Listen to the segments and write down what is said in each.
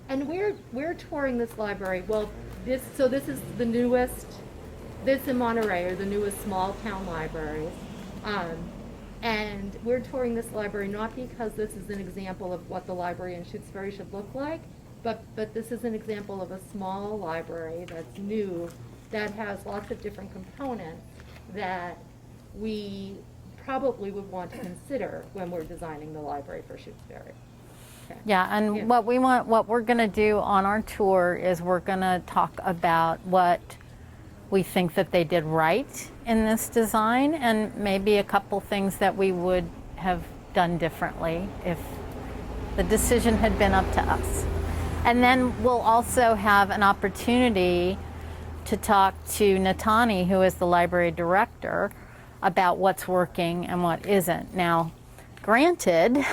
And we're touring this library. Well, this is the newest. This in Monterey are the newest small town libraries, and we're touring this library not because this is an example of what the library in Shutesbury should look like, but this is an example of a small library that's new, that has lots of different components that we probably would want to consider when we're designing the library for Shutesbury. Okay. Yeah, and Yeah. what we're going to do on our tour is we're going to talk about what we think that they did right in this design, and maybe a couple things that we would have done differently if the decision had been up to us. And then we'll also have an opportunity to talk to Natani, who is the library director, about what's working and what isn't. Now, granted,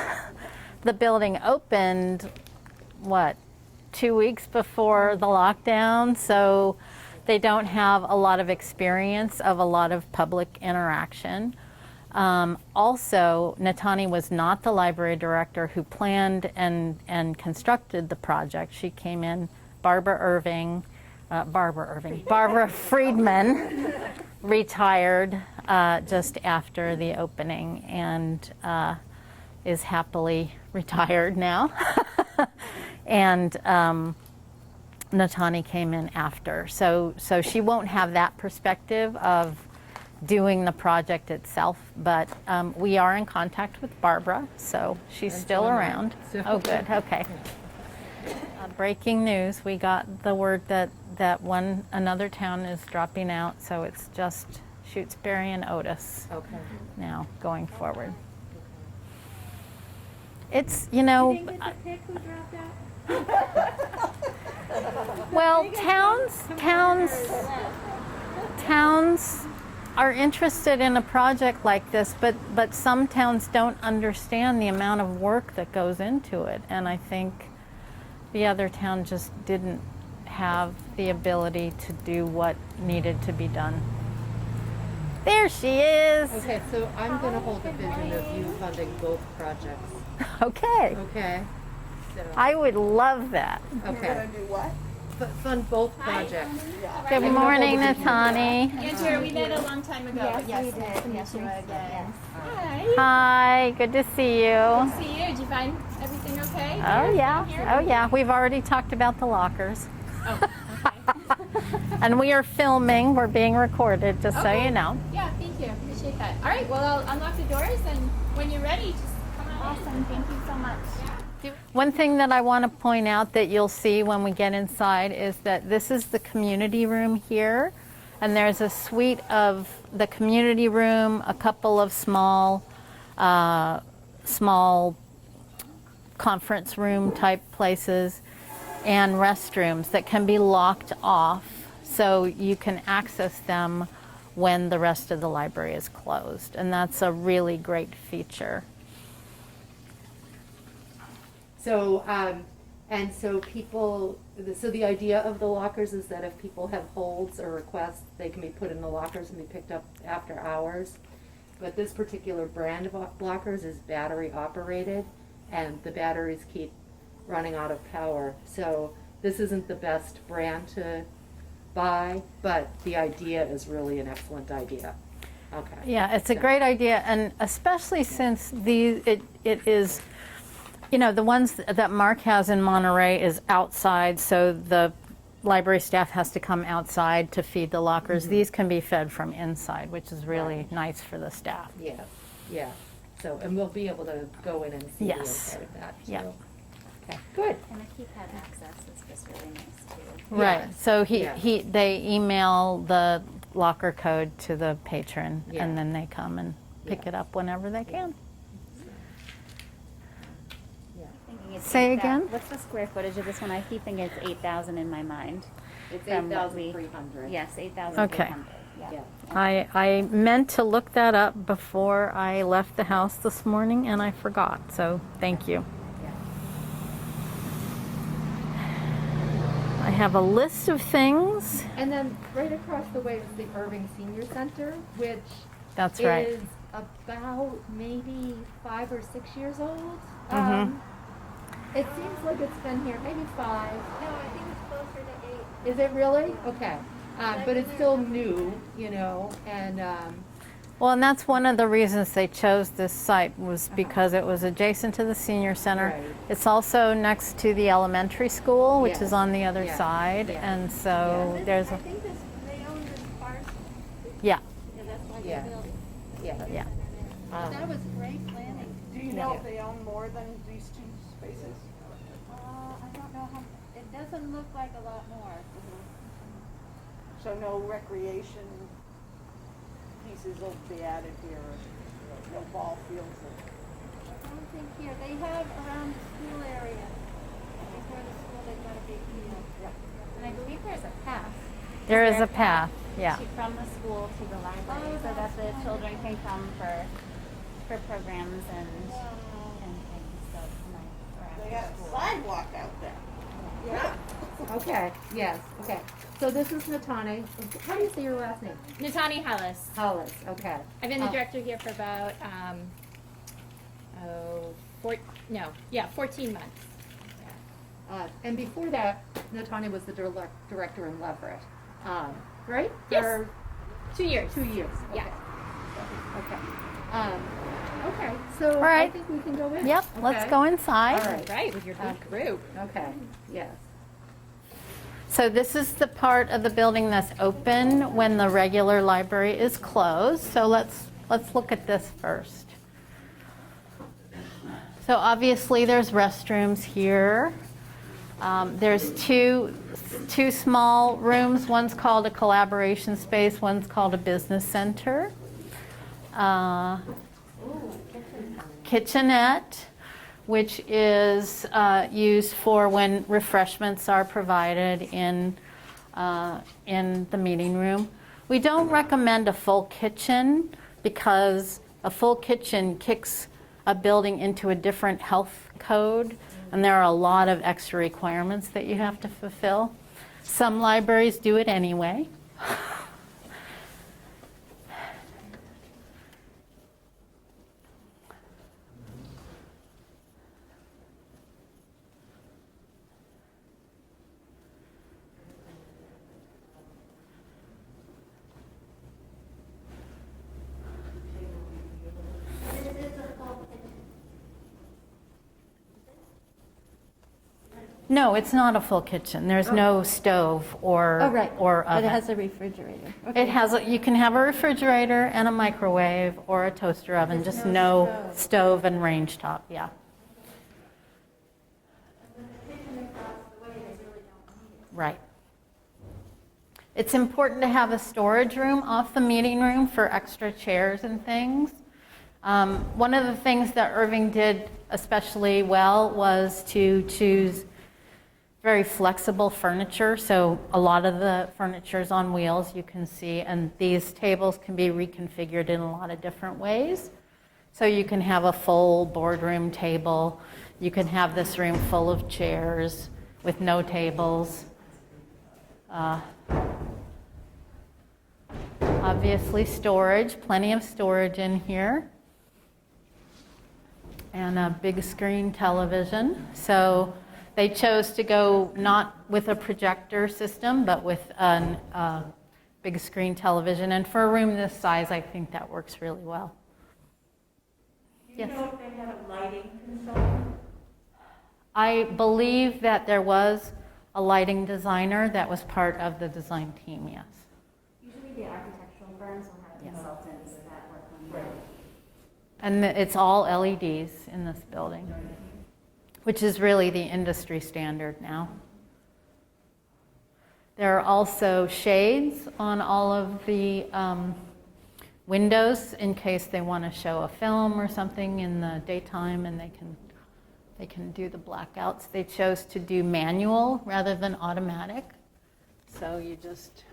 the building opened, 2 weeks before the lockdown, so they don't have a lot of experience of a lot of public interaction. Also, Natani was not the library director who planned and constructed the project. She came in, Barbara Friedman retired just after the opening and is happily retired now. And Natani came in after. So she won't have that perspective of doing the project itself, but we are in contact with Barbara, so she's still around. Oh, good, okay. Breaking news, we got the word that another town is dropping out, so it's just Shutesbury and Otis now going forward. It's, You think it's a pick who dropped out? well, towns are interested in a project like this, but some towns don't understand the amount of work that goes into it, and I think the other town just didn't have the ability to do what needed to be done. There she is. Okay, so I'm going to hold the vision of you funding both projects. Okay. Okay. So, I would love that. okay. Do what? Fund both projects. Good morning, Natani. Andrew, we met a long time ago. Yes, we nice did. to meet Yes, you we did. again. Yes. Hi. Hi, good to see you. See you. Did you find everything okay? Oh here? yeah, Here? oh yeah. We've already talked about the lockers. Oh, okay. And we are filming, we're being recorded, just so Okay. you know. Yeah, thank you. Appreciate that. All right, well, I'll unlock the doors, and when you're ready, just come on in. Awesome. Thank you so much. One thing that I want to point out that you'll see when we get inside is that this is the community room here, and there's a suite of the community room, a couple of small conference room type places, and restrooms that can be locked off so you can access them when the rest of the library is closed, and that's a really great feature. So, and so so the idea of the lockers is that if people have holds or requests, they can be put in the lockers and be picked up after hours. But this particular brand of lockers is battery operated, and the batteries keep running out of power. So this isn't the best brand to buy, but the idea is really an excellent idea. Okay. Yeah, it's a great idea, and especially since it is, you know, the ones that Mark has in Monterey is outside, so the library staff has to come outside to feed the lockers. These can be fed from inside, which is really nice for the staff. Yeah, yeah. So, and we'll be able to go in and see the Yes. inside of that. Yeah. So. Okay, good. And the keypad access is just really nice too. Right. Yes. So Yeah. they email the locker code to the patron, Yeah. and then they come and pick Yeah. it up whenever they can. Thinking it's Say 8,000 again? What's the square footage of this one? I keep thinking it's 8,000 in my mind. It's From what we- 8,300. Yes, 8,300. Yeah. I meant to look that up before I left the house this morning, and I forgot. So thank you. I have a list of things. And then right across the way is the Erving Senior Center, which That's right. is about maybe 5 or 6 years old. Mhm. It seems like it's been here maybe 5. No, I think it's closer to 8. Is it really? Okay. But it's still new, you know, and Well, and that's one of the reasons they chose this site was because it was adjacent to the senior center. Right. It's also next to the elementary school, which Yes. is on the other Yeah. side, Yeah. and so there's I a, think they own this parcel. yeah, Yeah, that's why Yeah. they built yeah. yeah. That was great planning. Do you know if they own more than these 2 spaces? I don't know how, it doesn't look like a lot more. So no recreation pieces will be added here, no ball fields? I don't think here, they have around the school area. Before the school, they've got a big field. And I believe there's a path. There is a path, yeah. From the school to the library, so that the children can come for programs and things. So They got a sidewalk out there. Yeah. Okay, yes, okay. So this is Natane. How do you say your last name? Natani Hollis. Hollis, okay. I've been the director here for about 14 months. And before that, Natane was the director in Leverett, right? Yes. For 2 years. 2 years. Yeah. Okay. Okay, so All I right. think we can go in. Yep, let's Okay. go inside. All right. Right, with your big group. Okay, yes. So this is the part of the building that's open when the regular library is closed. So let's look at this first. So obviously there's restrooms here. There's two small rooms. One's called a collaboration space. One's called a business center. Kitchenette, which is used for when refreshments are provided in the meeting room. We don't recommend a full kitchen because a full kitchen kicks a building into a different health code, and there are a lot of extra requirements that you have to fulfill. Some libraries do it anyway. No, it's not a full kitchen. There's no stove or oven. But it has a refrigerator. It has you can have a refrigerator and a microwave or a toaster oven, just no stove and range top. Yeah. Right. It's important to have a storage room off the meeting room for extra chairs and things. One of the things that Erving did especially well was to choose very flexible furniture. So a lot of the furniture is on wheels, you can see, and these tables can be reconfigured in a lot of different ways. So you can have a full boardroom table. You can have this room full of chairs with no tables. Obviously storage, plenty of storage in here. And a big screen television. So they chose to go not with a projector system, but with a big screen television. And for a room this size, I think that works really well. Do you know if they had a lighting consultant? I believe that there was a lighting designer that was part of the design team, yes. Usually the architectural firms will have consultants that work on that. And it's all LEDs in this building, which is really the industry standard now. There are also shades on all of the windows in case they want to show a film or something in the daytime, and they can do the blackouts. They chose to do manual rather than automatic. So you just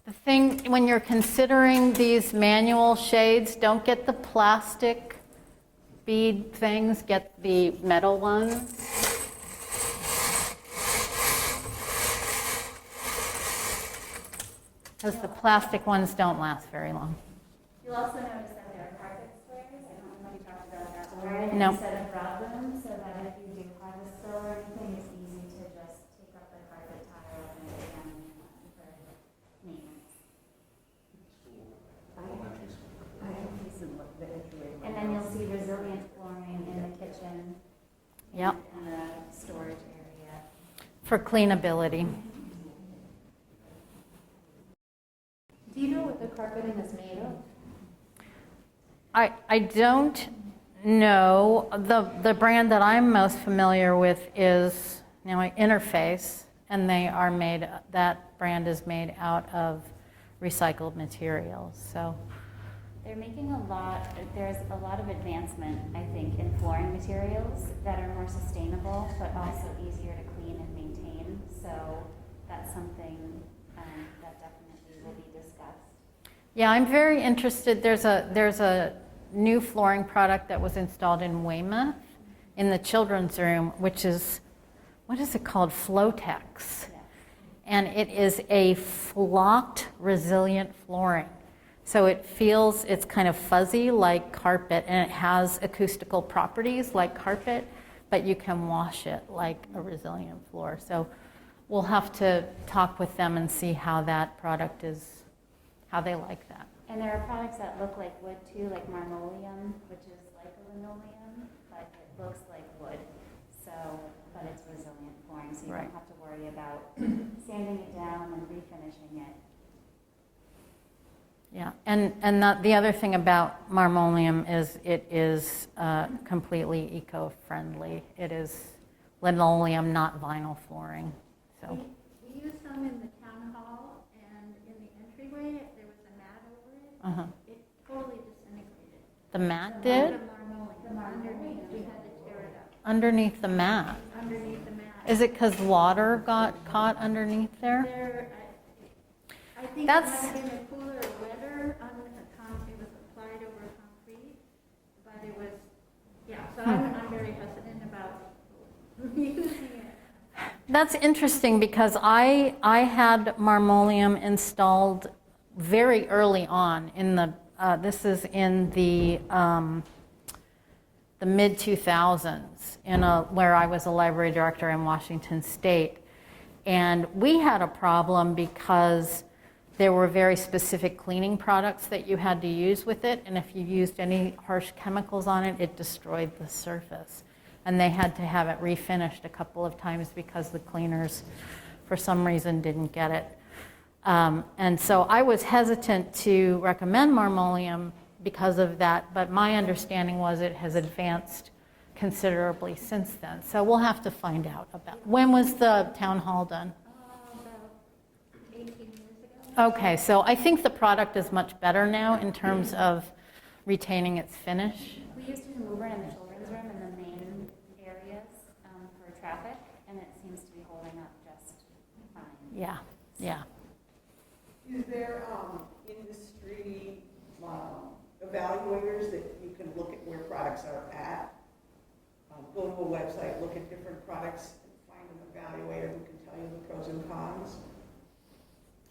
the thing when you're considering these manual shades, don't get the plastic bead things, get the metal ones. because the plastic ones don't last very long. You'll also notice that there are carpet squares. I don't know if you talked about that already. No. Instead of broad rooms, so that if you do have a spill or anything, it's easy to just take up the carpet tile and examine for maintenance. And then you'll see resilient flooring in the kitchen. Yep. And the storage area. For cleanability. Do you know what the carpeting is made of? I don't know. The brand that I'm most familiar with is Interface, and that brand is made out of recycled materials. So They're making there's a lot of advancement, I think, in flooring materials that are more sustainable, but also easier to clean and maintain. So that's something that definitely will be discussed. yeah, I'm very interested. There's a new flooring product that was installed in Weymouth in the children's room, which is, what is it called? Flotex. Yeah. And it is a flocked, resilient flooring. So it's kind of fuzzy like carpet, and it has acoustical properties like carpet, but you can wash it like a resilient floor. So we'll have to talk with them and see how that product is, how they like that. And there are products that look like wood too, like marmoleum, which is like a linoleum, but it looks like wood. So, but it's resilient flooring, so you Right. don't have to worry about sanding it down and refinishing it. Yeah, and the other thing about marmoleum is it is completely eco-friendly. It is linoleum, not vinyl flooring. So We used some in the town hall, and in the entryway, there was a mat over it. It totally disintegrated. the mat The did marmoleum underneath, we had to tear it up. underneath the mat. Underneath the mat. Is it because water got caught underneath there? There, I think it might That's- have been a cooler or wetter on the concrete, it was applied over concrete, but it was, yeah, so I'm very hesitant about using it. That's interesting because I had marmoleum installed very early on in the this is in the mid 2000s where I was a library director in Washington State, and we had a problem because there were very specific cleaning products that you had to use with it, and if you used any harsh chemicals on it, it destroyed the surface. And they had to have it refinished a couple of times because the cleaners, for some reason, didn't get it. And so I was hesitant to recommend marmoleum because of that, but my understanding was it has advanced considerably since then. So we'll have to find out about. When was the town hall done? About 18 years ago. Okay, so I think the product is much better now in terms of retaining its finish. We used to move it in the children's room in the main areas for traffic, and it seems to be holding up just fine. Yeah, yeah. Is there industry evaluators that you can look at where products are at? Go to a website, look at different products, and find an evaluator who can tell you the pros and cons?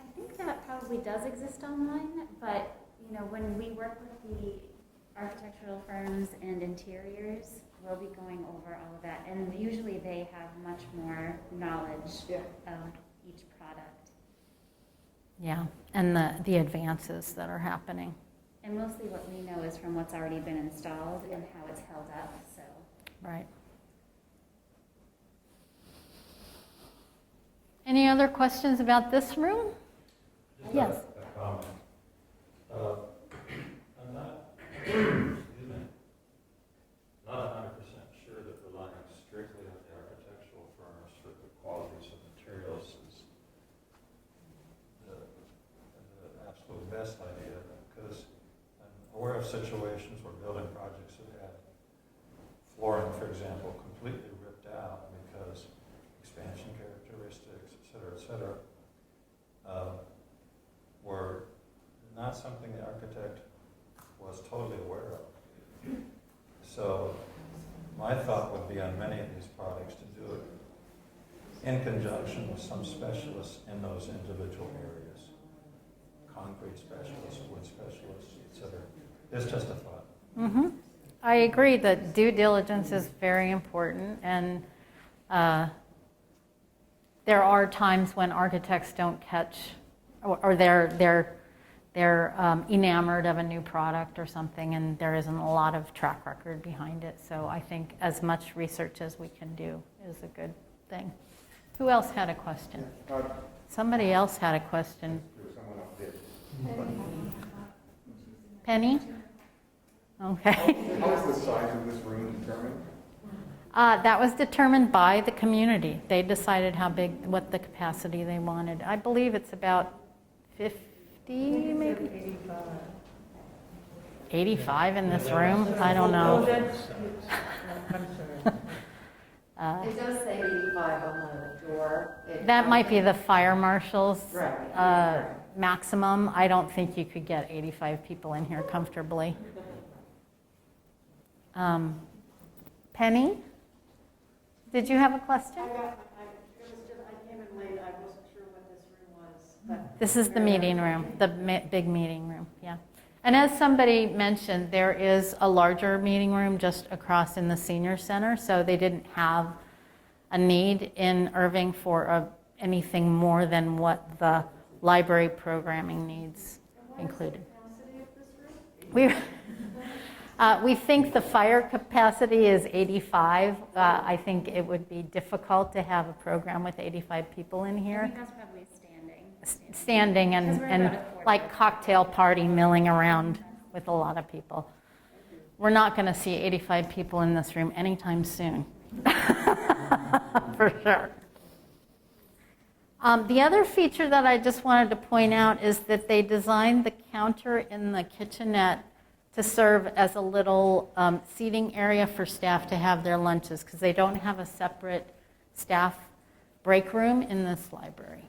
I think that probably does exist online, but you know, when we work with the architectural firms and interiors, we'll be going over all of that, and usually they have much more knowledge of each product. Yeah, and the advances that are happening. And mostly what we know is from what's already been installed and how it's held up, so. Right. Any other questions about this room? Just Yes. a comment. I'm not, excuse me, not 100% sure that relying strictly on the architectural firms for the qualities of materials is the absolute best idea, because I'm aware of situations where building projects have had flooring, for example, completely ripped out because expansion characteristics, et cetera, were not something the architect was totally aware of. So my thought would be on many of these products to do it in conjunction with some specialists in those individual areas. concrete specialists, wood specialists, et cetera. It's just a thought. I agree that due diligence is very important, and there are times when architects don't catch, or they're enamored of a new product or something, and there isn't a lot of track record behind it. So I think as much research as we can do is a good thing. Who else had a question? Somebody else had a question. Penny? Okay. How was the size of this room determined? That was determined by the community. They decided how big, what the capacity they wanted. I believe it's about 50, maybe? 85 in this room? I don't know. It does say 85 on the door. That might be the fire marshal's Right. maximum. I don't think you could get 85 people in here comfortably. Penny, did you have a question? I came in late, I wasn't sure what this room was, but. This is the meeting room, the big meeting room, yeah. And as somebody mentioned, there is a larger meeting room just across in the senior center, so they didn't have a need in Erving for anything more than what the library programming needs included. We think the fire capacity is 85. I think it would be difficult to have a program with 85 people in I here. think that's probably standing. Standing Because we're and about a quarter. like cocktail party milling around with a lot of people. We're not going to see 85 people in this room anytime soon, for sure. The other feature that I just wanted to point out is that they designed the counter in the kitchenette to serve as a little seating area for staff to have their lunches, because they don't have a separate staff break room in this library.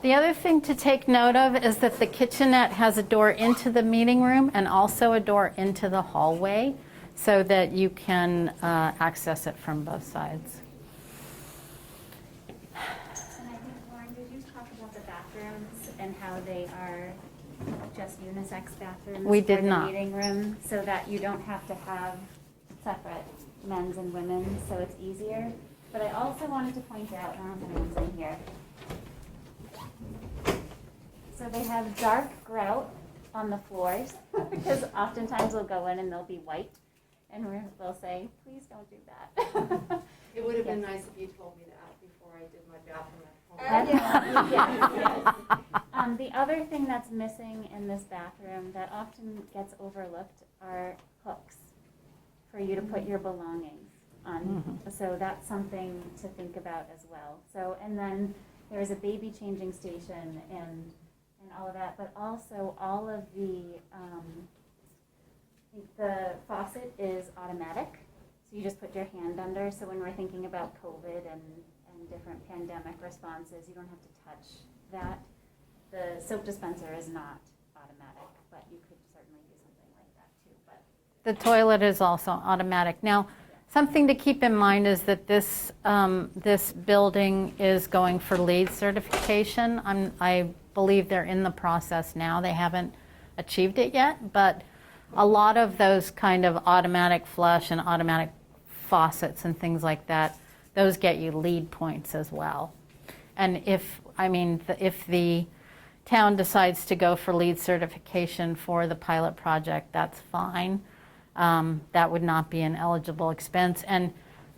The other thing to take note of is that the kitchenette has a door into the meeting room and also a door into the hallway, so that you can access it from both sides. And I think, Lauren, did you talk about the bathrooms and how they are just unisex bathrooms? We for did the not. meeting room, so that you don't have to have separate men's and women's, so it's easier. But I also wanted to point out, I don't know if anyone's in here. So they have dark grout on the floors, because oftentimes we'll go in and they'll be white, and they'll say, please don't do that. It would have been nice if you told me that before I did my bathroom at home. Yes. The other thing that's missing in this bathroom that often gets overlooked are hooks for you to put your belongings on. So that's something to think about as well. So, and then there's a baby changing station and all of that, but also all of the faucet is automatic. So you just put your hand under. So when we're thinking about COVID and different pandemic responses, you don't have to touch that. The soap dispenser is not automatic, but you could certainly do something like that too. But The toilet is also automatic. Now, something to keep in mind is that this building is going for LEED certification. I believe they're in the process now. They haven't achieved it yet, but a lot of those kind of automatic flush and automatic faucets and things like that, those get you LEED points as well. And if the town decides to go for LEED certification for the pilot project, that's fine. That would not be an eligible expense. And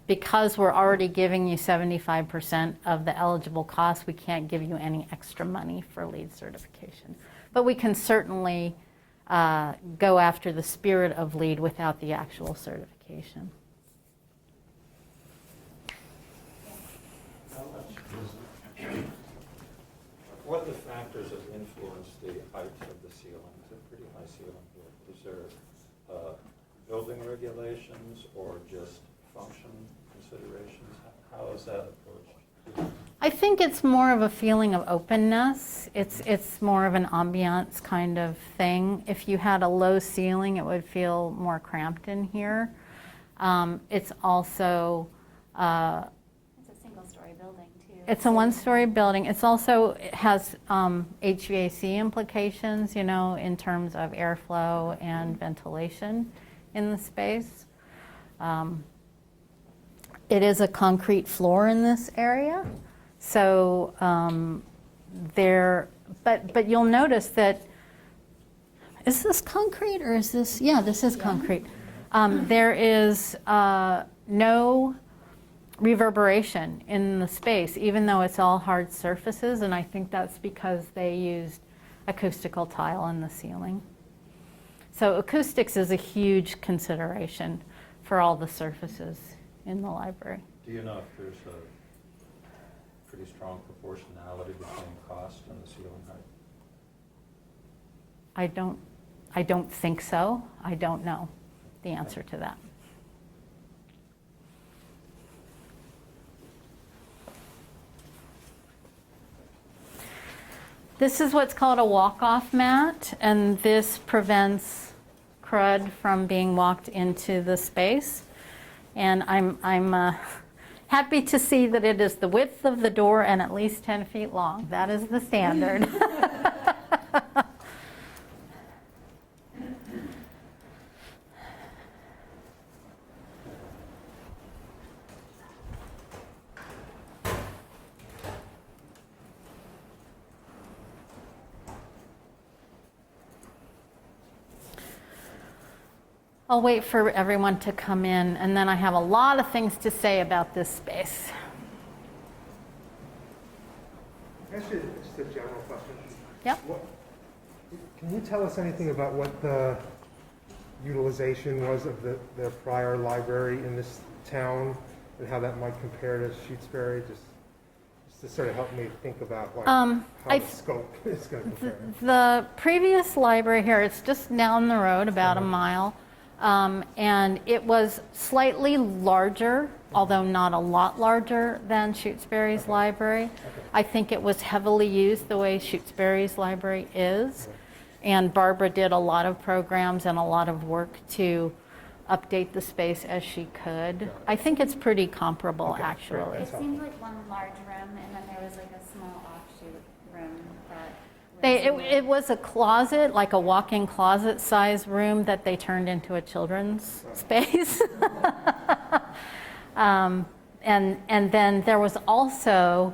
because we're already giving you 75% of the eligible cost, we can't give you any extra money for LEED certification. But we can certainly go after the spirit of LEED without the actual certification. What are the factors that influence the height of the ceiling? It's a pretty high ceiling here. Is there building regulations or just function considerations? How is that approached? I think it's more of a feeling of openness. It's more of an ambiance kind of thing. If you had a low ceiling, it would feel more cramped in here. It's also It's a single-story building, too. it's a one-story building. It has HVAC implications, in terms of airflow and ventilation in the space. It is a concrete floor in this area, so but you'll notice that, is this concrete or is this? Yeah, this is concrete. There is no reverberation in the space, even though it's all hard surfaces, and I think that's because they used acoustical tile in the ceiling. So acoustics is a huge consideration for all the surfaces in the library. Do you know if there's a pretty strong proportionality between cost and the ceiling height? I don't think so. I don't know the answer to that. This is what's called a walk-off mat, and this prevents crud from being walked into the space. And I'm happy to see that it is the width of the door and at least 10 feet long. That is the standard. I'll wait for everyone to come in, and then I have a lot of things to say about this space. Actually, just a general question. Yep. Can you tell us anything about what the utilization was of the prior library in this town, and how that might compare to Shutesbury? Just to sort of help me think about how the scope is going to compare. The previous library here, it's just down the road, about a mile. And it was slightly larger, although not a lot larger than Shutesbury's library. I think it was heavily used the way Shutesbury's library is. And Barbara did a lot of programs and a lot of work to update the space as she could. I think it's pretty comparable, actually. It seemed like one large room, and then there was like a small offshoot room that It was a closet, like a walk-in closet size room that they turned into a children's space. And then there was also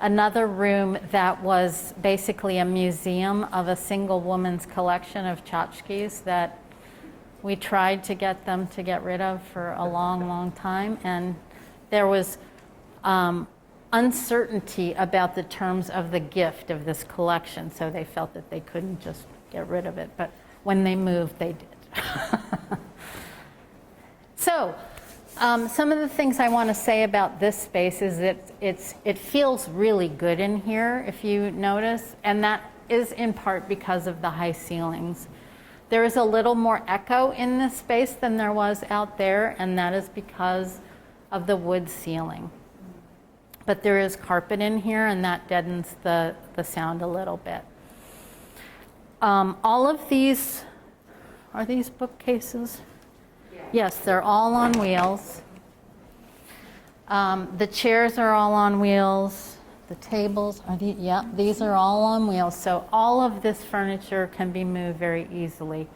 another room that was basically a museum of a single woman's collection of tchotchkes that we tried to get them to get rid of for a long, long time. And there was uncertainty about the terms of the gift of this collection, so they felt that they couldn't just get rid of it, but when they moved, they did. So, some of the things I want to say about this space is that it feels really good in here, if you notice, and that is in part because of the high ceilings. There is a little more echo in this space than there was out there, and that is because of the wood ceiling. But there is carpet in here, and that deadens the sound a little bit. All of these, are these bookcases? Yes, they're all on wheels. The chairs are all on wheels. The tables, these are all on wheels. So all of this furniture can be moved very easily.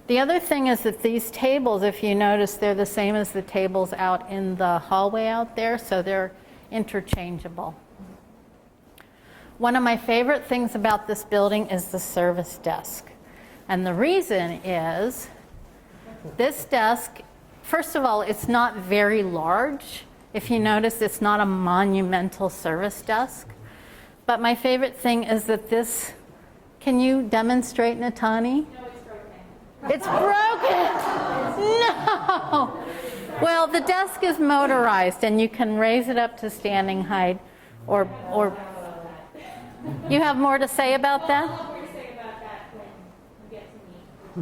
The other thing is that these tables, if you notice, they're the same as the tables out in the hallway out there, so they're interchangeable. One of my favorite things about this building is the service desk. And the reason is this desk, first of all, it's not very large. If you notice, it's not a monumental service desk. But my favorite thing is that this, can you demonstrate, Natani? No, it's broken. It's broken! No! Well, the desk is motorized, and you can raise it up to standing height, or you have more to say about that? I'll have more to say about that when we get to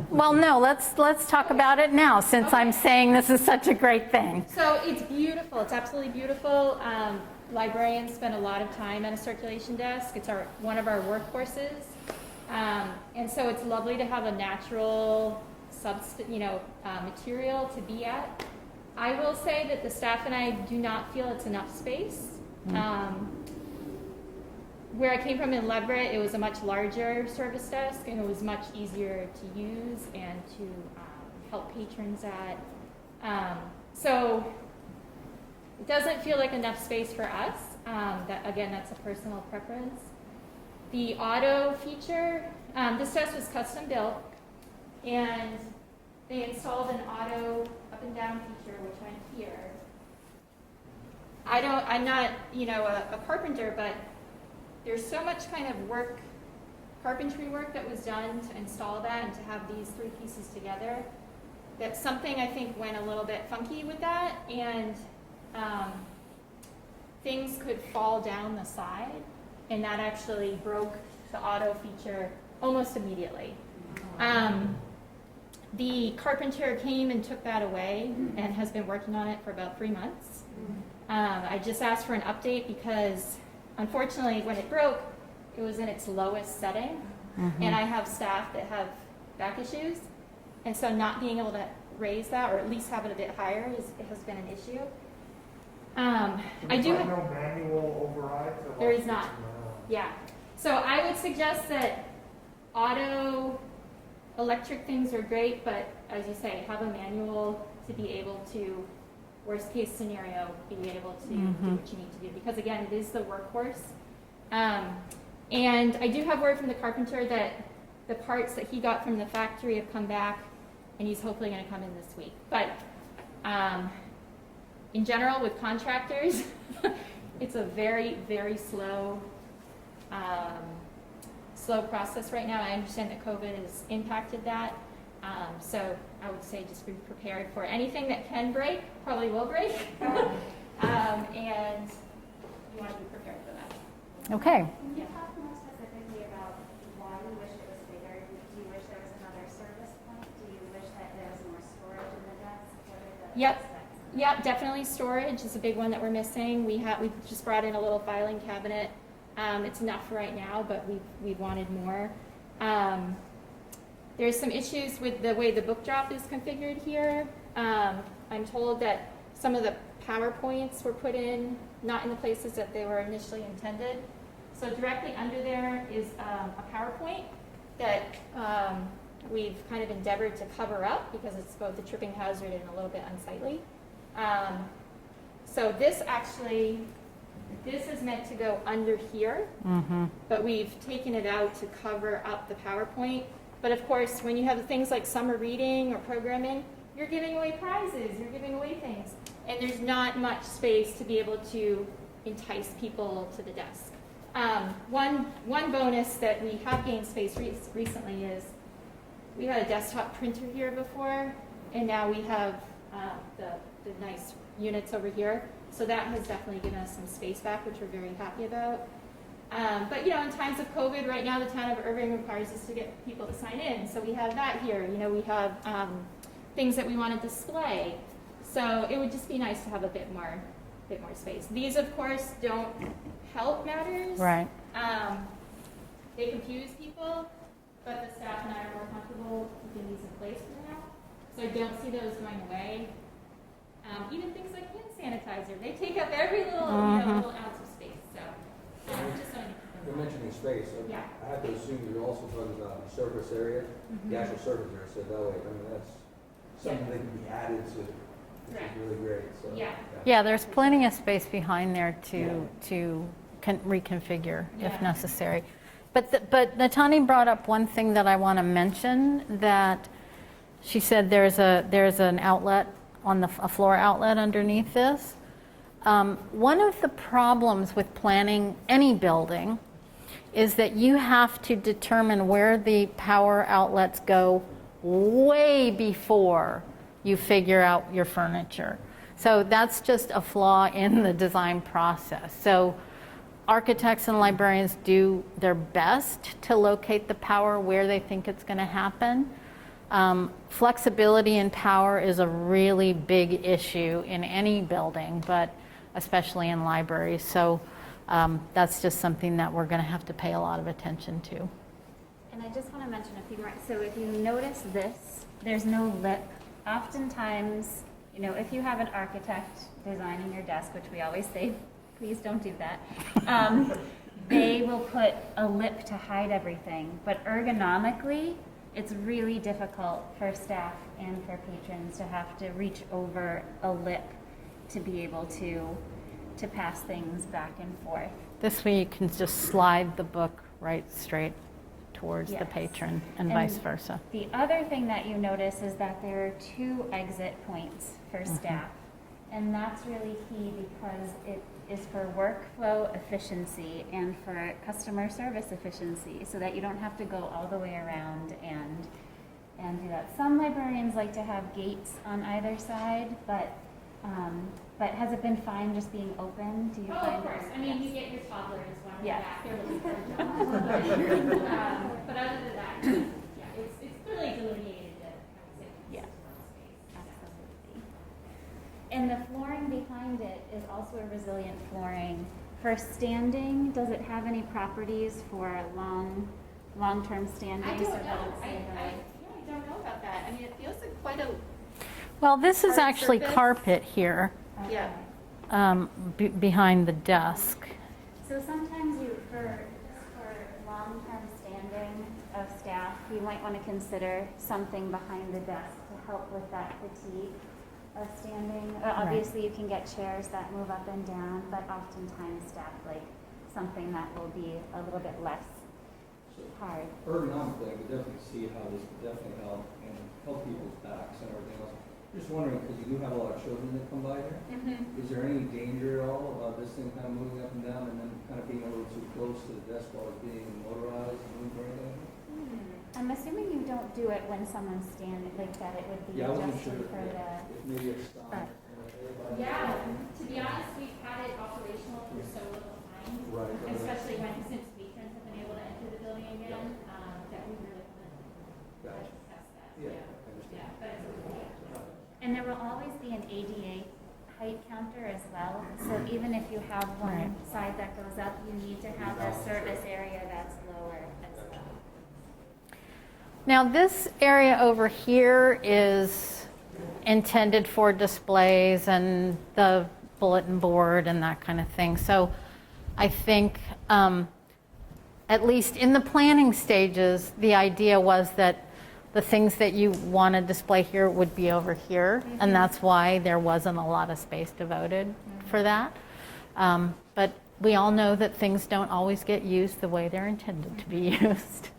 meet. Well, no, let's talk about it now, since I'm saying this is such a great thing. So it's beautiful. It's absolutely beautiful. librarians spend a lot of time at a circulation desk. It's one of our workhorses. And so it's lovely to have a natural material to be at. I will say that the staff and I do not feel it's enough space. Where I came from in Leverett, it was a much larger service desk, and it was much easier to use and to help patrons at. So it doesn't feel like enough space for us. That's a personal preference. The auto feature, this desk was custom built, and they installed an auto up and down feature, which I'm here. I'm not, a carpenter, but there's so much kind of carpentry work that was done to install that and to have these three pieces together, that something I think went a little bit funky with that, and things could fall down the side, and that actually broke the auto feature almost immediately. The carpenter came and took that away and has been working on it for about 3 months. I just asked for an update because unfortunately when it broke, it was in its lowest setting, and I have staff that have back issues, and so not being able to raise that or at least have it a bit higher has been an issue. I do have no manual overrides? There is not. Yeah. So I would suggest that auto electric things are great, but as you say, have a manual to be able to, worst case scenario, be able to do what you need to do. Because again, it is the workhorse. And I do have word from the carpenter that the parts that he got from the factory have come back, and he's hopefully going to come in this week. But in general, with contractors, it's a very, very slow process right now. I understand that COVID has impacted that. So I would say just be prepared for anything that can break, probably will break. And you want to be prepared for that. Okay. Can you talk more specifically about why you wish it was bigger? Do you wish there was another service point? Do you wish that there was more storage in the desk? What are the aspects? Yep, definitely storage is a big one that we're missing. We just brought in a little filing cabinet. It's enough for right now, but we wanted more. There's some issues with the way the book drop is configured here. I'm told that some of the PowerPoints were put in, not in the places that they were initially intended. So directly under there is a PowerPoint that we've kind of endeavored to cover up because it's both a tripping hazard and a little bit unsightly. So this is meant to go under here, but we've taken it out to cover up the PowerPoint. But of course, when you have things like summer reading or programming, you're giving away prizes, you're giving away things, and there's not much space to be able to entice people to the desk. One bonus that we have gained space recently is we had a desktop printer here before, and now we have the nice units over here. So that has definitely given us some space back, which we're very happy about. But in times of COVID, right now the town of Erving requires us to get people to sign in. So we have that here. We have things that we want to display. So it would just be nice to have a bit more space. These, of course, don't help matters. Right. They confuse people, but the staff and I are more comfortable keeping these in place for now. So I don't see those going away. Even things like hand sanitizer, they take up every little, little ounce of space. So just so You're mentioning space. Yeah. I have to assume you're also talking about the surface area, the actual surface area. So that way, that's something that can be added to, which is really great. So, Yeah, there's plenty of space behind there to reconfigure if necessary. But Natani brought up one thing that I want to mention, that she said there's an outlet on a floor outlet underneath this. One of the problems with planning any building is that you have to determine where the power outlets go way before you figure out your furniture. So that's just a flaw in the design process. So architects and librarians do their best to locate the power where they think it's going to happen. Flexibility in power is a really big issue in any building, but especially in libraries. So that's just something that we're going to have to pay a lot of attention to. And I just want to mention a few more. So if you notice this, there's no lip. Oftentimes, you know, if you have an architect designing your desk, which we always say, please don't do that, they will put a lip to hide everything. But ergonomically, it's really difficult for staff and for patrons to have to reach over a lip to be able to pass things back and forth. This way you can just slide the book right straight towards the Yes. patron and And vice versa. The other thing that you notice is that there are 2 exit points for staff. And that's really key because it is for workflow efficiency and for customer service efficiency, so that you don't have to go all the way around and do that. Some librarians like to have gates on either side, but has it been fine just being open? Do you Oh, find of course. I mean, you get your toddlers wandering Yeah. back there looking for a job. But other than that, yeah, it's clearly delineated that kind of safe Yeah. space. Absolutely. And the flooring behind it is also a resilient flooring. For standing, does it have any properties for long-term standing? I so don't that know. it's safe? I don't know about that. I mean, it feels like quite a, Well, this is Hard actually surface. carpet here yeah. behind the desk. So sometimes for long-term standing of staff, you might want to consider something behind the desk to help with that fatigue of standing. Obviously, you can get chairs that move up and down, but oftentimes staff like something that will be a little bit less So hard. ergonomically, I could definitely see how this could definitely help and help people's backs and everything else. Just wondering, because you do have a lot of children that come by here, is there any danger at all about this thing kind of moving up and down and then kind of being a little too close to the desk while it's being motorized and moved or anything? I'm assuming you don't do it when someone's standing, like that it would be Yeah, I wasn't sure adjusted for the. if maybe it's Right. Yeah, to be honest, we've had it operational for so little time. Right. And especially since patrons have been able to enter the building again, that we really haven't had Gotcha. to test that. Yeah, I understand. Yeah, but it's okay. And there will always be an ADA height counter as well. So even if you have one Right. side that goes up, you need to have a service area that's lower as well. Now this area over here is intended for displays and the bulletin board and that kind of thing. So I think at least in the planning stages, the idea was that the things that you want to display here would be over here, and that's why there wasn't a lot of space devoted for that. But we all know that things don't always get used the way they're intended to be used.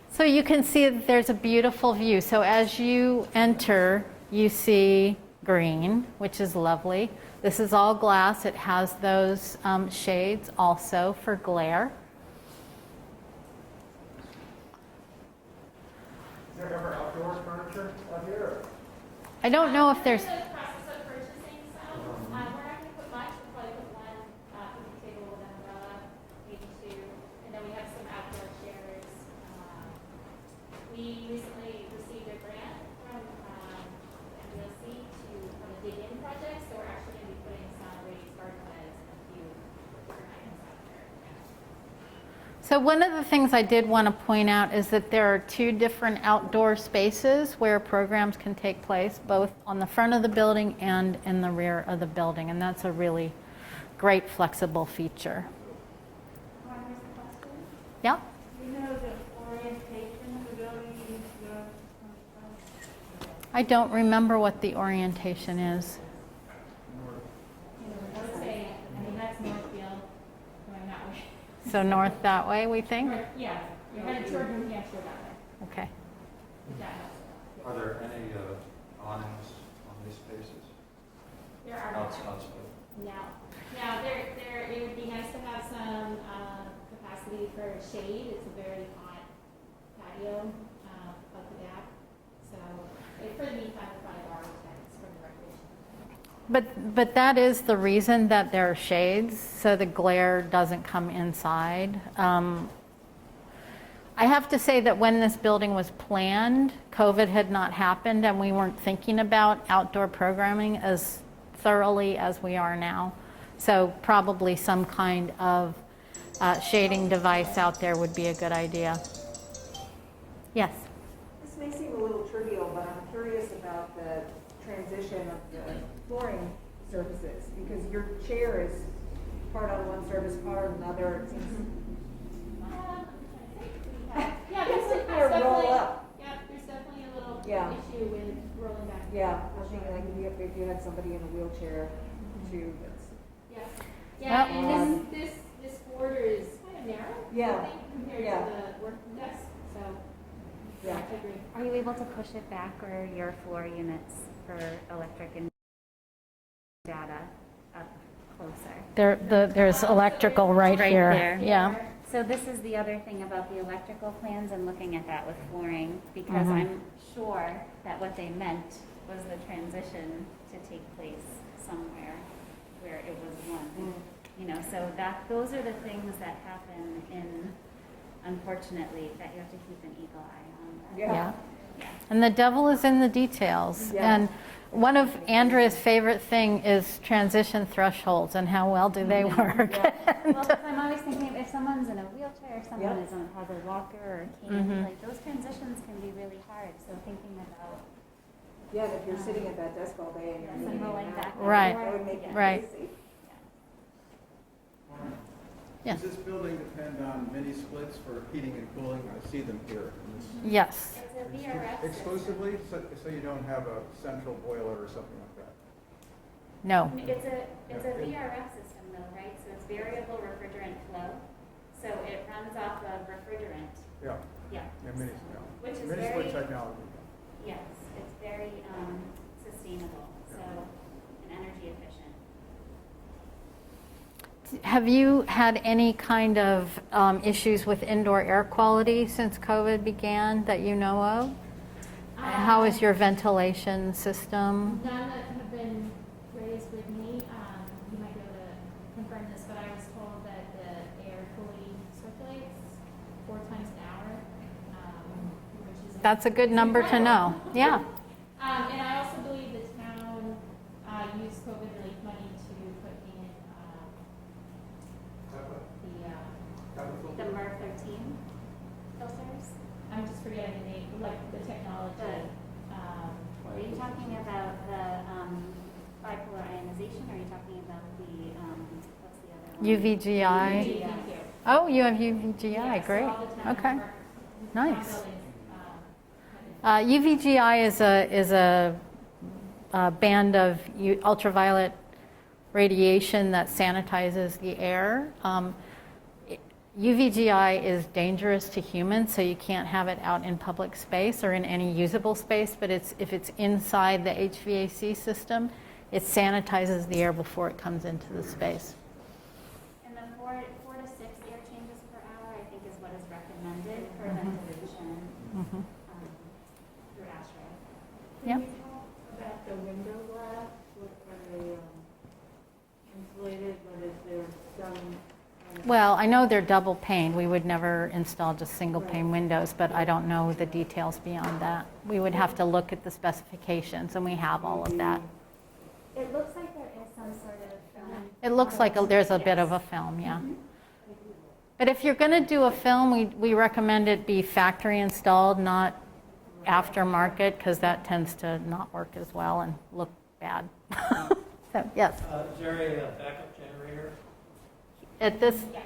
So you can see that there's a beautiful view. So as you enter, you see green, which is lovely. This is all glass. It has those shades also for glare. Is there ever outdoor furniture out here? I don't know if there's. We're in the process of purchasing some. We're not going to put much. We'll probably put one picnic table with an umbrella, maybe 2, and then we have some outdoor chairs. We recently received a grant from MDLC to on a dig-in project, so we're actually going to be putting some raised garden beds and a few different items out there. So one of the things I did want to point out is that there are 2 different outdoor spaces where programs can take place, both on the front of the building and in the rear of the building, and that's a really great flexible feature. One is the question. Yep. You know the orientation of the building is I don't remember what the orientation is. I would say, I mean, that's Northfield going that way. So north that way, we think? Yeah, you're headed toward New Hampshire that way. Okay. If that helps. Are there any awnings on these spaces There are. outside? Now, it would be nice to have some capacity for shade. It's a very hot patio up the back. So, for the meantime, we'll probably borrow tents from the recreation. But that is the reason that there are shades, so the glare doesn't come inside. I have to say that when this building was planned, COVID had not happened and we weren't thinking about outdoor programming as thoroughly as we are now. So probably some kind of shading device out there would be a good idea. Yes? This may seem a little trivial, but I'm curious about the transition of the flooring surfaces, because your chair is part on one surface, part on another. It seems Yeah, there's Or definitely, roll up. yeah, there's definitely a little Yeah. issue with rolling back. Yeah, I was thinking like if you had somebody in a wheelchair too, that's. Yeah, yeah, Yep. and this border is kind of narrow, Yeah. I think, compared Yeah. to the working desk, so, Yeah. I agree. Are you able to push it back, or your floor units for electric and data up closer? There's electrical right here. there. Yeah. So this is the other thing about the electrical plans and looking at that with flooring, because Mhm. I'm sure that what they meant was the transition to take place somewhere where it was one. You know, so those are the things that happen unfortunately, that you have to keep an eagle eye on. Yeah. And the devil is in the details. Yeah. And one of Andrea's favorite thing is transition thresholds and how well do they work. Well, 'cause I'm always thinking if someone's in a wheelchair, if someone Yep. has a walker or a cane, Mhm. like those transitions can be really hard. So thinking about Yeah, and if you're sitting at that desk all day and you're Yes, and moving rolling in and back out, and Right. that would make you Right. crazy. Yes. Does this building depend on mini splits for heating and cooling? I see them here. Yes. it's a VRF system. Exclusively, so you don't have a central boiler or something like that? No. It's a VRF system though, right? So it's variable refrigerant flow. So it runs off of refrigerant. Yeah, Yeah. yeah, mini, Which is mini very, split technology. yes, it's very sustainable, so, and energy efficient. Have you had any kind of issues with indoor air quality since COVID began that you know of? How is your ventilation system? None that have been raised with me, you might be able to confirm this, but I was told that the air fully circulates 4 times an hour, which is. That's a good number to know. Yeah. And I also believe the town used COVID relief money to put in The MER 13 filters? I'm just forgetting the name, like the technology. Are you talking about the bipolar ionization, or are you talking about the, what's the other one? UVGI. Thank you. Oh, you have UVGI. Yeah, so Great. all the towns Okay. are- Nice. town buildings, UVGI is a band of ultraviolet radiation that sanitizes the air. UVGI is dangerous to humans, so you can't have it out in public space or in any usable space, but if it's inside the HVAC system, it sanitizes the air before it comes into the space. And the 4 to 6 air changes per hour, I think, is what is recommended for ventilation through ASHRAE. Yep. Can you talk about the window glass? What are they insulated? What is there some? Well, I know they're double pane. We would never install just single pane windows, but I don't know the details beyond that. We would have to look at the specifications, and we have all of that. It looks like there is some sort of film. It looks like there's a bit of a film, yeah. But if you're going to do a film, we recommend it be factory installed, not aftermarket, because that tends to not work as well and look bad. So, yes. Is there a backup generator? At this, Yes.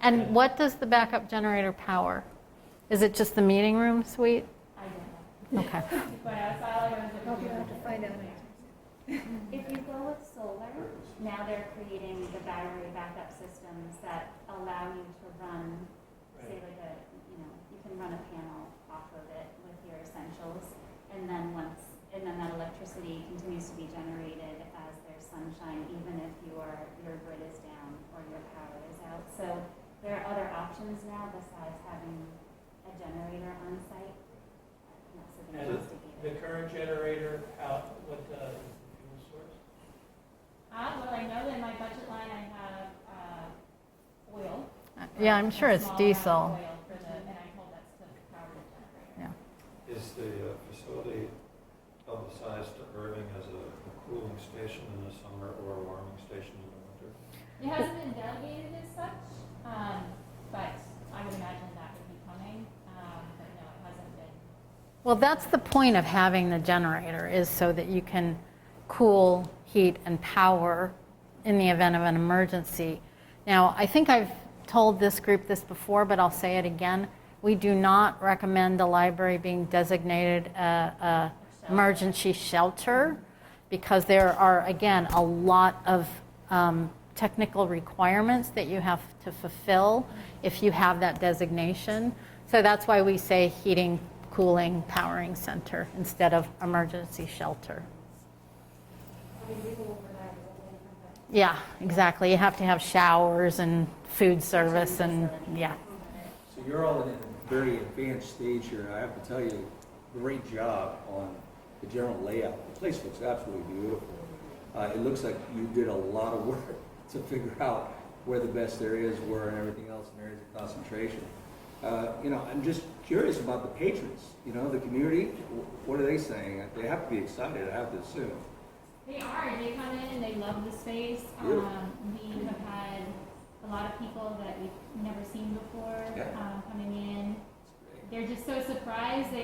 and what does the backup generator power? Is it just the meeting room suite? I don't know. Okay. But that's all I was looking You'll have for. to find out. If you go with solar, now they're creating the battery backup systems that allow you to run, say like you can run a panel off of it with your essentials, and then that electricity continues to be generated as there's sunshine, even if your grid is down or your power is out. So there are other options now besides having a generator on site. That's something And investigated. the current generator, what is the fuel source? Well, I know that in my budget line I have oil. Yeah, I'm sure A it's small amount of diesel. oil for the It hasn't been delegated as such, but I would imagine that would be coming, but no, it hasn't been. Well, that's the point of having the generator, is so that you can cool, heat, and power in the event of an emergency. Now, I think I've told this group this before, but I'll say it again. We do not recommend the library being designated a emergency shelter, because there are, again, a lot of technical requirements that you have to fulfill if you have that designation. So that's why we say heating, cooling, powering center instead of emergency shelter. Yeah, exactly. You have to have showers and food service and, yeah. So you're all in a very advanced stage here. I have to tell you, great job on the general layout. The place looks absolutely beautiful. It looks like you did a lot of work to figure out where the best areas were and everything else and areas of concentration. I'm just curious about the patrons, the community. What are they saying? They have to be excited, I have to assume. They are. They come in and they love the space. Beautiful. We have had a lot of people that we've never seen before coming in. They're just so surprised.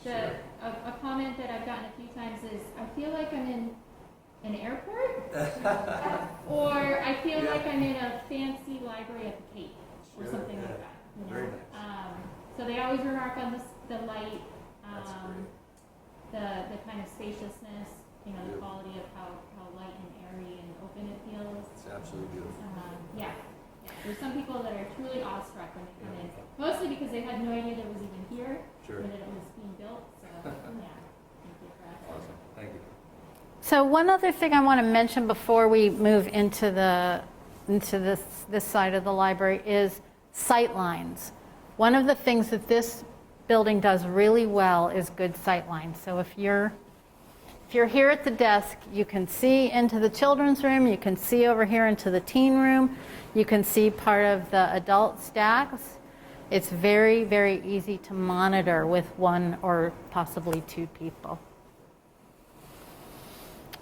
A comment that I've gotten a few times is, I feel like I'm in an airport, or I feel like I'm in a fancy library at the Cape, or something like that. Very nice. So they always remark on the light, the kind of spaciousness, the quality of how light and airy and open it feels. It's absolutely beautiful. Yeah. There's some people that are truly awestruck when they come in, mostly because they had no idea that it was even here, Sure. and that it was being built. So yeah, thank you for asking. Awesome. Thank you. So one other thing I want to mention before we move into this side of the library is sight lines. One of the things that this building does really well is good sight lines. So if you're here at the desk, you can see into the children's room, you can see over here into the teen room, you can see part of the adult stacks. It's very, very easy to monitor with one or possibly two people.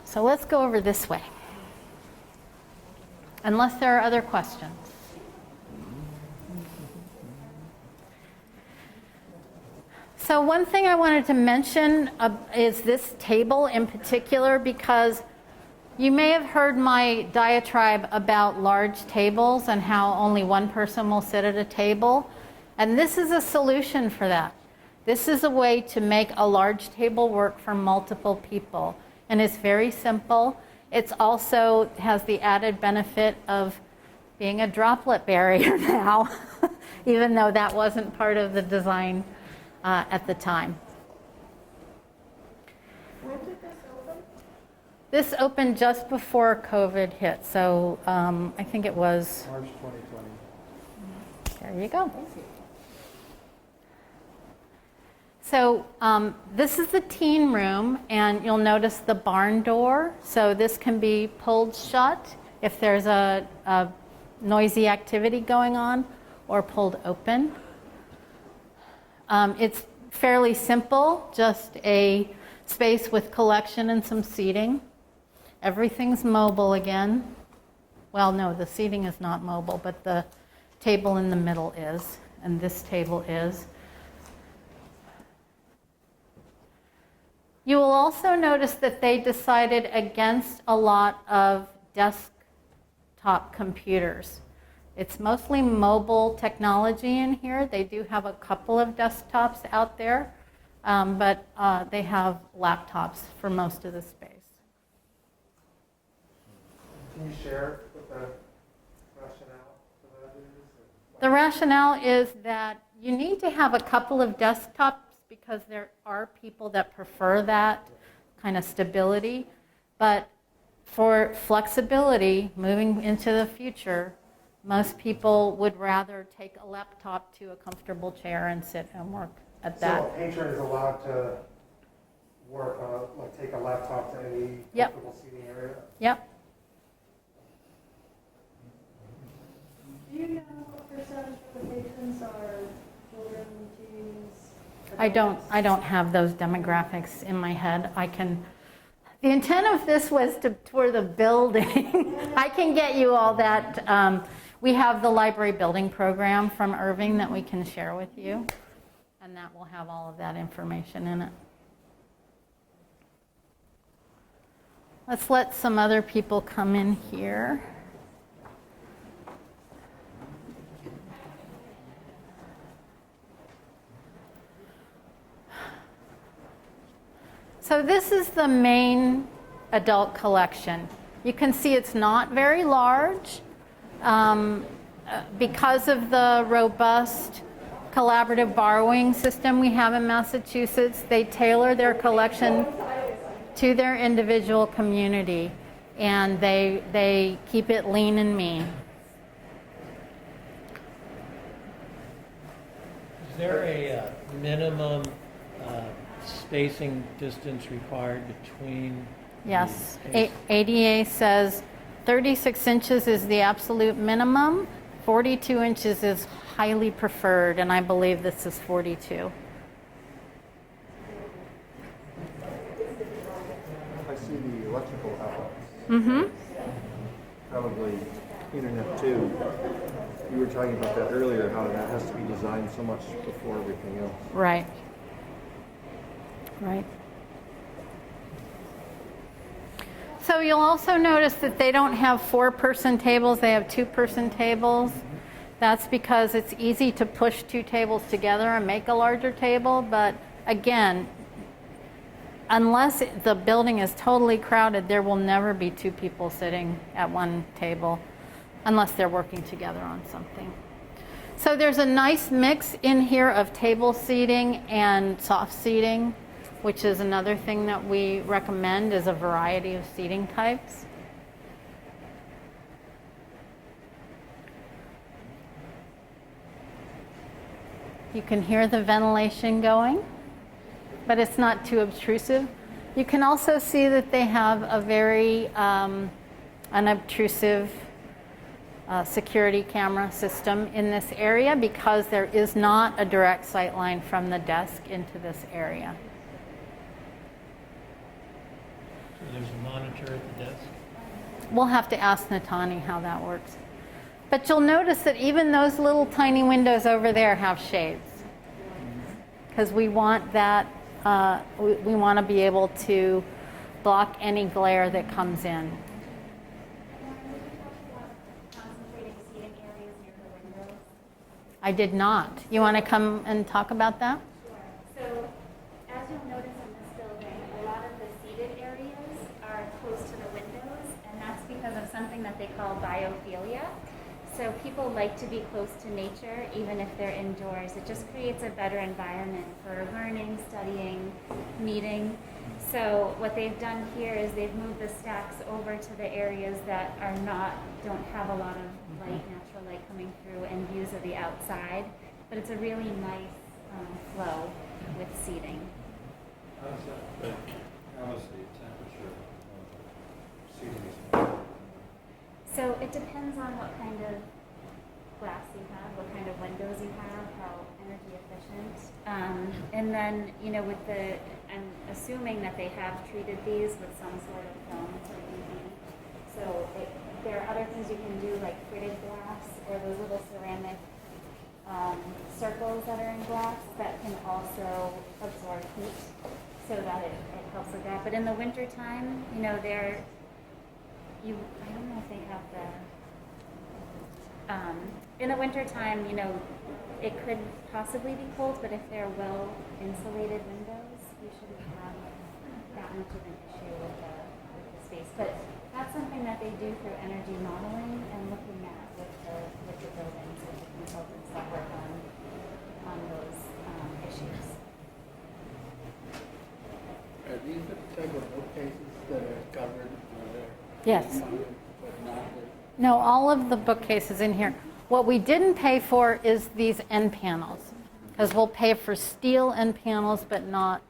So let's go over this way, unless there are other questions. So one thing I wanted to mention is this table in particular, because you may have heard my diatribe about large tables and how only one person will sit at a table. And this is a solution for that. This is a way to make a large table work for multiple people. And it's very simple. It also has the added benefit of being a droplet barrier now, even though that wasn't part of the design at the time. When did this open? This opened just before COVID hit, so I think it was... March 2020. There you go. So this is the teen room, and you'll notice the barn door. So this can be pulled shut if there's a noisy activity going on, or pulled open. It's fairly simple, just a space with collection and some seating. Everything's mobile again. Well, no, the seating is not mobile, but the table in the middle is, and this table is. You will also notice that they decided against a lot of desktop computers. It's mostly mobile technology in here. They do have a couple of desktops out there, but they have laptops for most of the space. Can you share what the rationale for that is? The rationale is that you need to have a couple of desktops because there are people that prefer that kind of stability. But for flexibility, moving into the future, most people would rather take a laptop to a comfortable chair and sit and work at that. So a patron is allowed to work on, take a laptop to any Yep. comfortable seating area? Yep. Do you know what percentage of the patrons are children, teens? I don't have those demographics in my head. The intent of this was to tour the building. I can get you all that. We have the library building program from Erving that we can share with you, and that will have all of that information in it. Let's let some other people come in here. So this is the main adult collection. You can see it's not very large. Because of the robust collaborative borrowing system we have in Massachusetts, they tailor their collection to their individual community, and they keep it lean and mean. Is there a minimum spacing distance required between? Yes, ADA says 36 inches is the absolute minimum, 42 inches is highly preferred, and I believe this is 42. I see the electrical outlets. Mm-hmm. Probably internet too. You were talking about that earlier, how that has to be designed so much before everything else. Right. Right. So you'll also notice that they don't have 4-person tables, they have 2-person tables. That's because it's easy to push 2 tables together and make a larger table, but again, unless the building is totally crowded, there will never be 2 people sitting at one table unless they're working together on something. So there's a nice mix in here of table seating and soft seating, which is another thing that we recommend, is a variety of seating types. You can hear the ventilation going, but it's not too obtrusive. You can also see that they have a very unobtrusive security camera system in this area because there is not a direct sight line from the desk into this area. So there's a monitor at the desk? We'll have to ask Natani how that works. But you'll notice that even those little tiny windows over there have shades, because we want that, we want to be able to block any glare that comes in. Concentrating seating areas near the windows. I did not. You want to come and talk about that? Sure. So, as you'll notice in this building, a lot of the seated areas are close to the windows, and that's because of something that they call biophilia. So people like to be close to nature, even if they're indoors. It just creates a better environment for learning, studying, meeting. So what they've done here is they've moved the stacks over to the areas that don't have a lot of light, natural light coming through, and views of the outside. But it's a really nice flow with seating. How's that? How is the temperature of seating? So it depends on what kind of glass you have, what kind of windows you have, how energy efficient. And then, I'm assuming that they have treated these with some sort of film for UV. So there are other things you can do, like fritted glass or those little ceramic circles that are in glass that can also absorb heat, so that it helps with that. But in the wintertime, I don't know if they have in the wintertime, it could possibly be cold, but if they're well insulated windows, you shouldn't have that much of an issue with the space. But that's something that they do through energy modeling and looking at with the buildings, with the consultants that work on those issues. Are these the type of bookcases that are covered there? Yes. But not the... No, all of the bookcases in here. What we didn't pay for is these end panels, because we'll pay for steel end panels, but not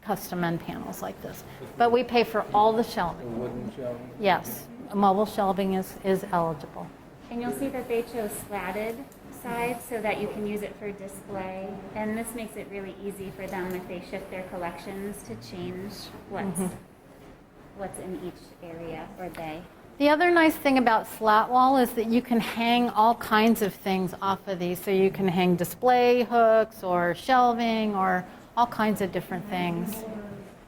custom end panels like this. But we pay for all the The shelving. wooden shelving? Yes, mobile shelving is eligible. And you'll see that they chose slatted sides so that you can use it for display. And this makes it really easy for them if they shift their collections to change what's what's in each area or bay. The other nice thing about slat wall is that you can hang all kinds of things off of these. So you can hang display hooks or shelving or all kinds of different things.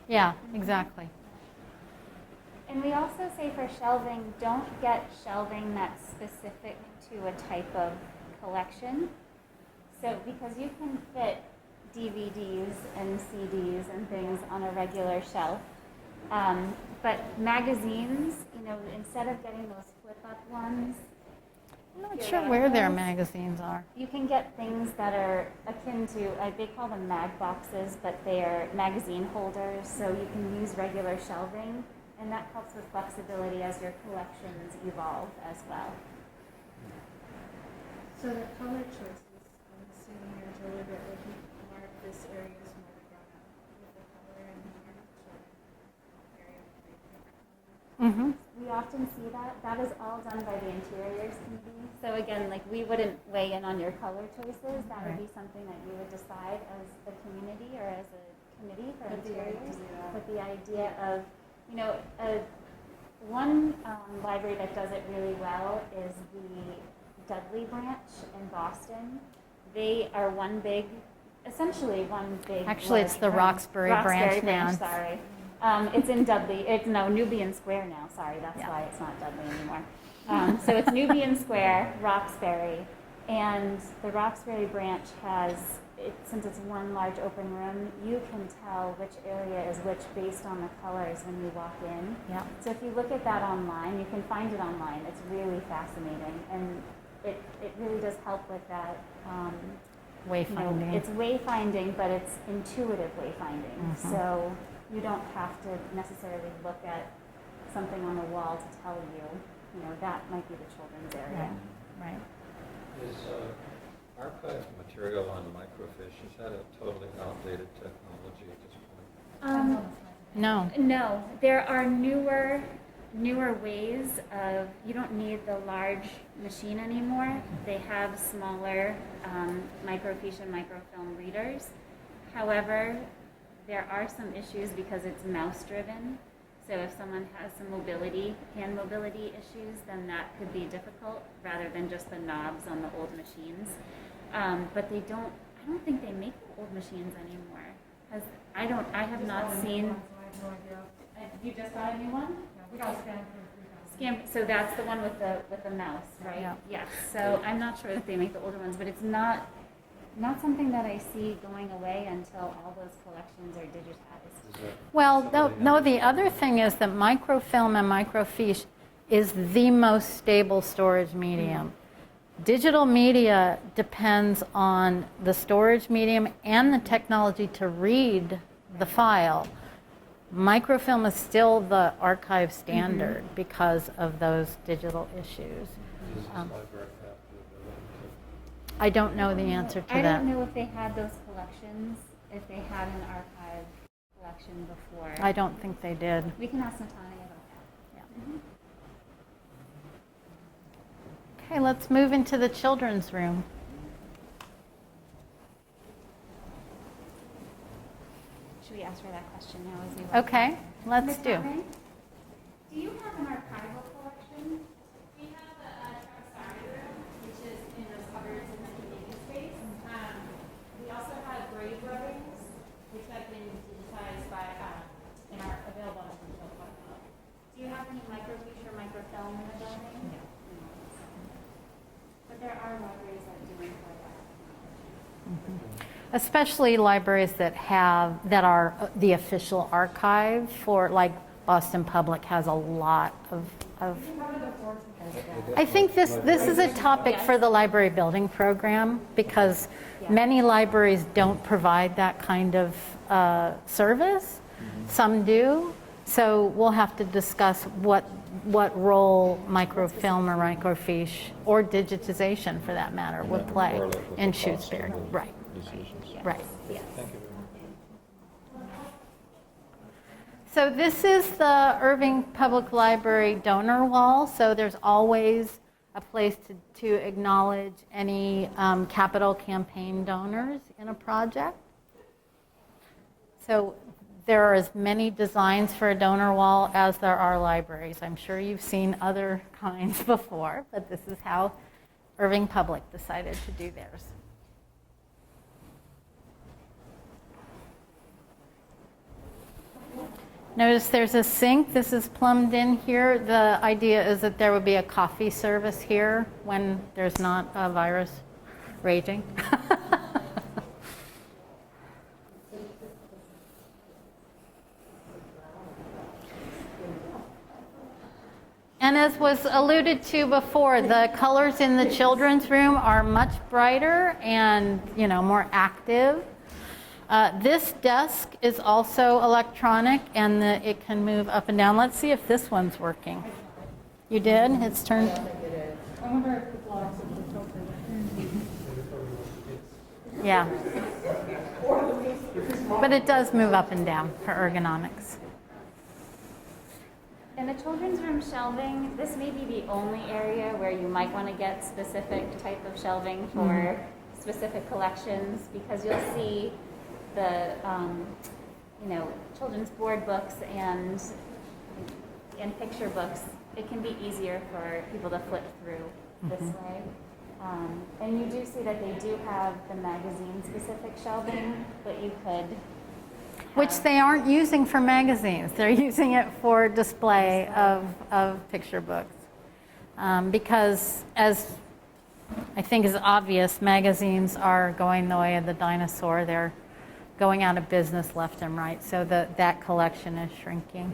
Yeah, exactly. And we also say for shelving, don't get shelving that's specific to a type of collection. So because you can fit DVDs and CDs and things on a regular shelf. But magazines, you know, instead of getting those flip-up ones, I'm not sure where their magazines are. you can get things that are akin to, they call them mag boxes, but they are magazine holders, so you can use regular shelving, and that helps with flexibility as your collections evolve as well. So the color choices, I'm assuming are deliberately mark this area is more drawn out with the color and more area with different color. We often see that. That is all done by the interiors committee. So again, like we wouldn't weigh in on your color choices. That would be something that you would decide as a community or as a committee for interiors. But the idea of, you know, one library that does it really well is the Dudley branch in Boston. They are essentially one big. Actually, it's the Roxbury branch now. Sorry. It's in Dudley. It's Nubian Square now. Sorry, that's why it's not Dudley anymore. So it's Nubian Square, Roxbury, and the Roxbury branch has, since it's one large open room, you can tell which area is which based on the colors when you walk in. Yeah. So if you look at that online, you can find it online. It's really fascinating, and it really does help with that. Wayfinding. You know, it's wayfinding, but it's intuitive wayfinding. So you don't have to necessarily look at something on the wall to tell you, you know, that might be the children's area. Right. Is archive material on microfiche, is that a totally outdated technology at this point? No. No, there are newer ways of, you don't need the large machine anymore. They have smaller microfiche and microfilm readers. However, there are some issues because it's mouse driven. So if someone has some hand mobility issues, then that could be difficult rather than just the knobs on the old machines. But I don't think they make the old machines anymore. I have not seen. You just got a new one? We got Scam. So that's the one with the mouse, right? Yeah. Yes. So I'm not sure that they make the older ones, but it's not something that I see going away until all those collections are digitized. Well, no, the other thing is that microfilm and microfiche is the most stable storage medium. Digital media depends on the storage medium and the technology to read the file. Microfilm is still the archive standard because of those digital issues. I don't know the answer to that. I don't know if they had those collections, if they had an archive collection before. I don't think they did. We can ask Natalia about that. Yeah. Okay, let's move into the children's room. Should we ask her that question now as we walk? Okay, let's Ms. do. Conway, do you have an archival collection? We have a Shutesbury room, which is in those cupboards in the meeting space. We also have grade rubbings, which have been digitized and are available on the digital platform. Do you have any microfiche or microfilm in the building? No. But there are libraries that do employ that. Especially libraries that are the official archive for, like Boston Public has a lot of I think this is a topic for the library building program because many libraries don't provide that kind of service. Some do. So we'll have to discuss what role microfilm or microfiche or digitization for that matter would play in Shutesbury. Right. Right. Thank you very much. So this is the Erving Public Library donor wall. So there's always a place to acknowledge any capital campaign donors in a project. So there are as many designs for a donor wall as there are libraries. I'm sure you've seen other kinds before, but this is how Erving Public decided to do theirs. Notice there's a sink. This is plumbed in here. The idea is that there would be a coffee service here when there's not a virus raging. And as was alluded to before, the colors in the children's room are much brighter and, more active. This desk is also electronic, and it can move up and down. Let's see if this one's working. You did? It's turned. I wonder if the blocks of the children. Yeah. But it does move up and down for ergonomics. In the children's room shelving, this may be the only area where you might want to get specific type of shelving for specific collections, because you'll see the children's board books and picture books. It can be easier for people to flip through this way. And you do see that they do have the magazine-specific shelving, but you could Which they aren't using for magazines. They're using it for display of picture books. Because, as I think is obvious, magazines are going the way of the dinosaur. They're going out of business left and right, so that collection is shrinking.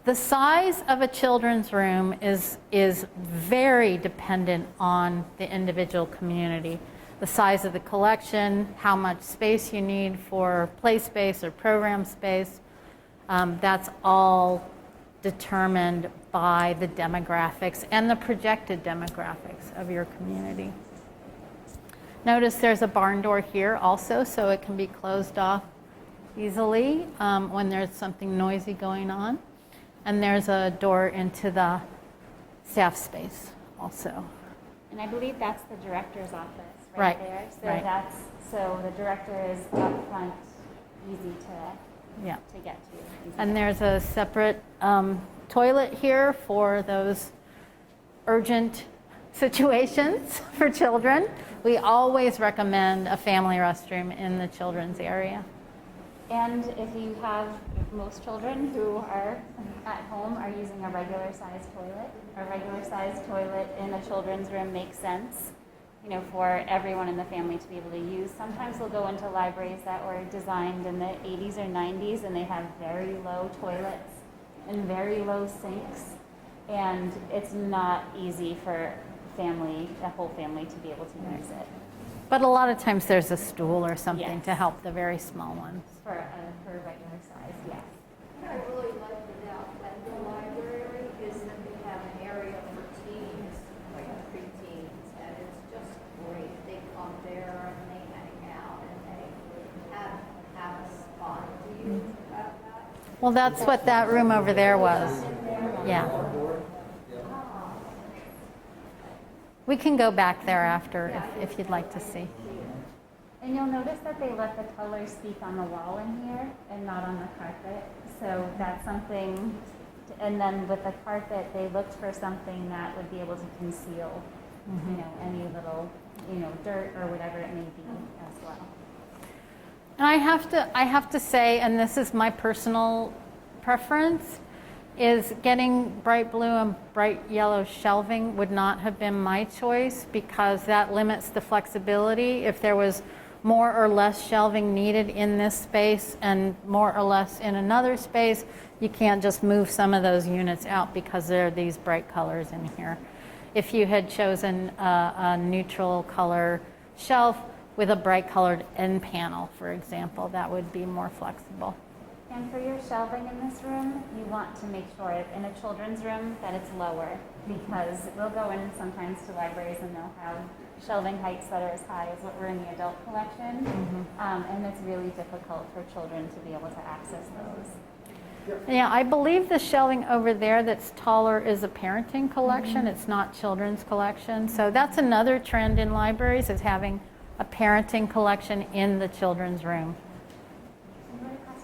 The size of a children's room is very dependent on the individual community. The size of the collection, how much space you need for play space or program space, that's all determined by the demographics and the projected demographics of your community. Notice there's a barn door here also, so it can be closed off easily when there's something noisy going on. And there's a door into the staff space also. And I believe that's the director's office Right, there. So right. so the director is up front, easy to get to. And there's a separate toilet here for those urgent situations for children. We always recommend a family restroom in the children's area. And if you have most children who are at home are using a regular sized toilet in a children's room makes sense, for everyone in the family to be able to use. Sometimes we'll go into libraries that were designed in the 80s or 90s, and they have very low toilets and very low sinks, and it's not easy for the whole family to be able to use it. But a lot of times there's a stool or something Yes. to help the very small ones. For regular size, yes. What I really liked about the library is that they have an area for teens, like preteens, and it's just great. They come there and they hang out and they have a spot. Do you have that? Well, that's what that room over there was. Yeah. We can go back there after if you'd like to see. And you'll notice that they let the colors speak on the wall in here and not on the carpet. So that's something, and then with the carpet, they looked for something that would be able to conceal, any little, dirt or whatever it may be as well. And I have to say, and this is my personal preference, is getting bright blue and bright yellow shelving would not have been my choice, because that limits the flexibility. If there was more or less shelving needed in this space and more or less in another space, you can't just move some of those units out because there are these bright colors in here. If you had chosen a neutral color shelf with a bright colored end panel, for example, that would be more flexible. And for your shelving in this room, you want to make sure in a children's room that it's lower, because we'll go in sometimes to libraries and they'll have shelving heights that are as high as what were in the adult collection, and it's really difficult for children to be able to access those. Yeah, I believe the shelving over there that's taller is a parenting collection. It's not children's collection. So that's another trend in libraries, is having a parenting collection in the children's room.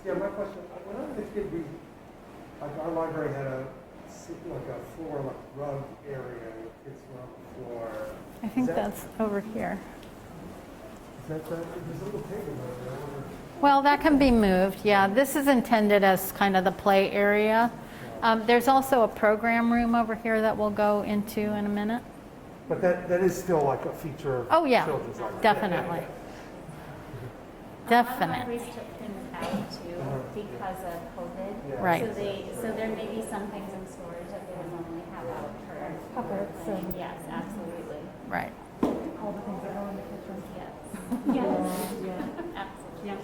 Yeah, my question, when I was a kid, our library had a floor, like rug area, kids were on the floor. I think that's over here. Is that, there's a little table over there. Well, that can be moved, yeah. This is intended as kind of the play area. There's also a program room over here that we'll go into in a minute. But that is still like a feature of Oh, yeah, children's library. definitely. A lot of Definitely. libraries took things out too because of COVID. Yeah. Right. So there may be some things in storage that they would normally have out for Cupboards playing. and- Yes, absolutely. Right. All the things that go in the kitchen. Yes. Absolutely.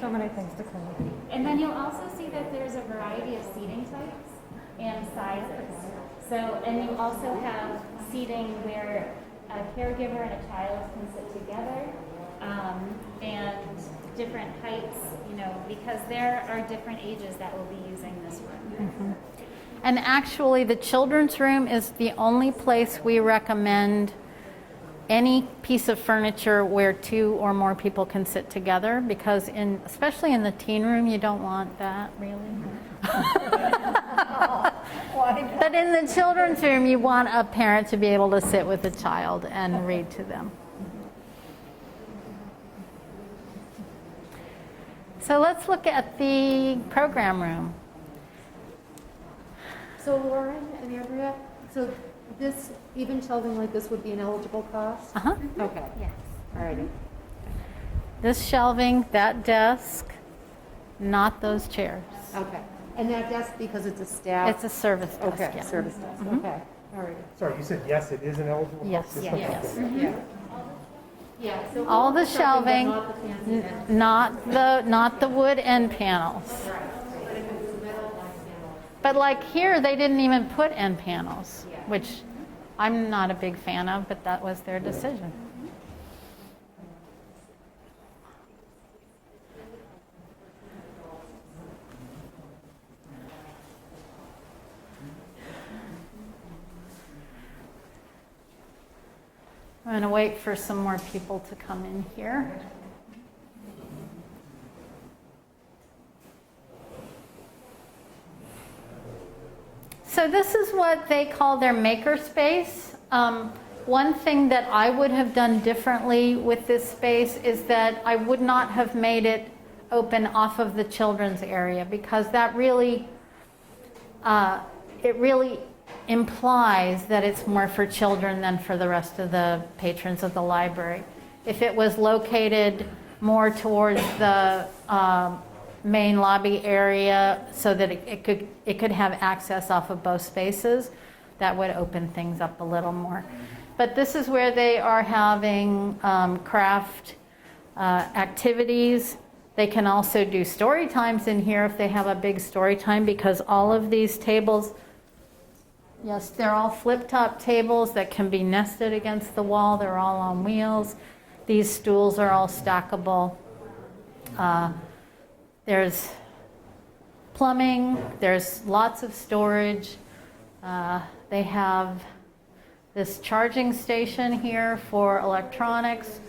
So many things to clean. And then you'll also see that there's a variety of seating types and sizes. So, and you also have seating where a caregiver and a child can sit together, and different heights, you know, because there are different ages that will be using this room. And actually, the children's room is the only place we recommend any piece of furniture where 2 or more people can sit together, because especially in the teen room, you don't want that really. But in the children's room, you want a parent to be able to sit with a child and read to them. So let's look at the program room. So Lauren and Andrea, so this, even shelving like this would be an eligible cost? Uh-huh. Okay, Yes. alrighty. This shelving, that desk, not those chairs. Okay, and that desk, because it's a staff? It's a service desk, Okay, yeah. service desk, Mhm. okay, alrighty. Sorry, you said yes, it is an eligible? Yes. cost? Yeah, yes, yeah. Yeah, so All the shelving, but not the fancy end. not the wood end panels. But if it was metal, like panel. But like here, they didn't even put end panels, which I'm not a big fan of, but that was their decision. I'm going to wait for some more people to come in here. So this is what they call their maker space. One thing that I would have done differently with this space is that I would not have made it open off of the children's area, because that really, it really implies that it's more for children than for the rest of the patrons of the library. If it was located more towards the main lobby area so that it could have access off of both spaces, that would open things up a little more. But this is where they are having craft activities. They can also do story times in here if they have a big story time, because all of these tables, yes, they're all flip-top tables that can be nested against the wall. They're all on wheels. These stools are all stackable. There's plumbing. There's lots of storage. They have this charging station here for electronics.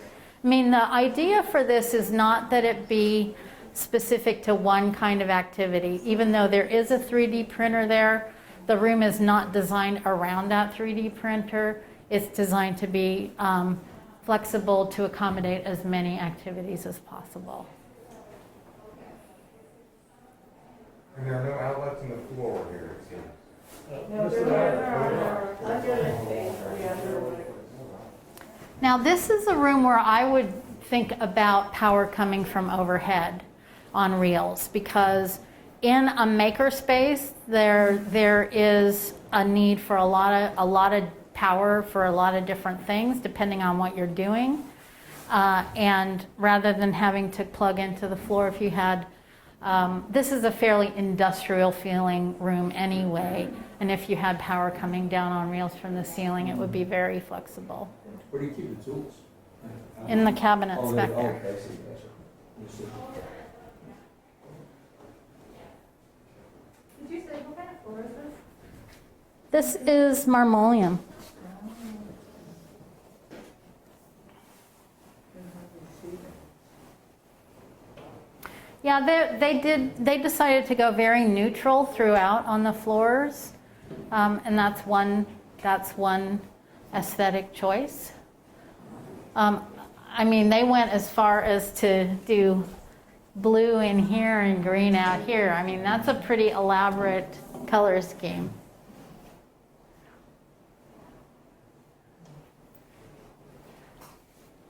I mean, the idea for this is not that it be specific to one kind of activity. Even though there is a 3D printer there, the room is not designed around that 3D printer. It's designed to be flexible to accommodate as many activities as possible. And there are no outlets in the floor here, it seems. Now this is a room where I would think about power coming from overhead on reels, because in a maker space there is a need for a lot of power for a lot of different things depending on what you're doing, and rather than having to plug into the floor, if you had this is a fairly industrial feeling room anyway, and if you had power coming down on reels from the ceiling, it would be very flexible. Where do you keep the tools? In the cabinets Oh, back they- there. okay, I see, gotcha. Understood. Did you say, what kind of floor is this? This is marmoleum. Yeah, they decided to go very neutral throughout on the floors, and that's one aesthetic choice. I mean, they went as far as to do blue in here and green out here. I mean, that's a pretty elaborate color scheme.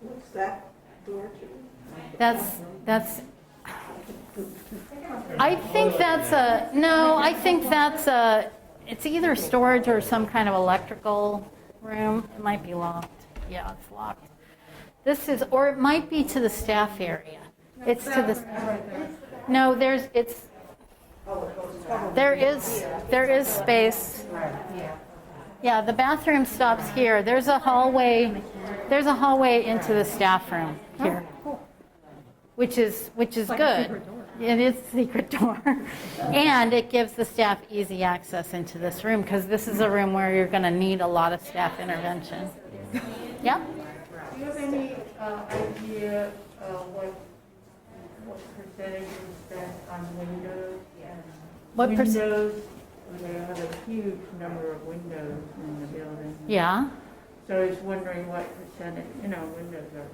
What's that door to? That's I think that's it's either storage or some kind of electrical room. It might be locked. Yeah, it's locked. This is, or it might be to the staff area. It's to the, no, there is space. Yeah, the bathroom stops here. There's a hallway into the staff room here, which is good. It is a secret door. And it gives the staff easy access into this room, because this is a room where you're going to need a lot of staff intervention. Yeah? Do you have any idea what percentage is spent on windows? What Windows, they have a huge number of windows in the building. Yeah. So I was wondering what percentage, windows are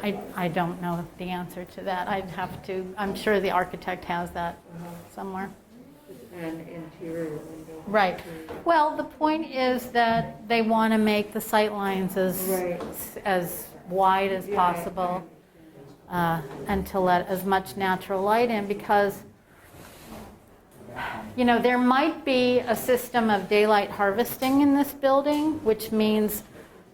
expensive. I don't know the answer to that. I'd have to, I'm sure the architect has that somewhere. And interior windows. Right. Well, the point is that they want to make the sight lines as wide as possible, and to let as much natural light in, because there might be a system of daylight harvesting in this building, which means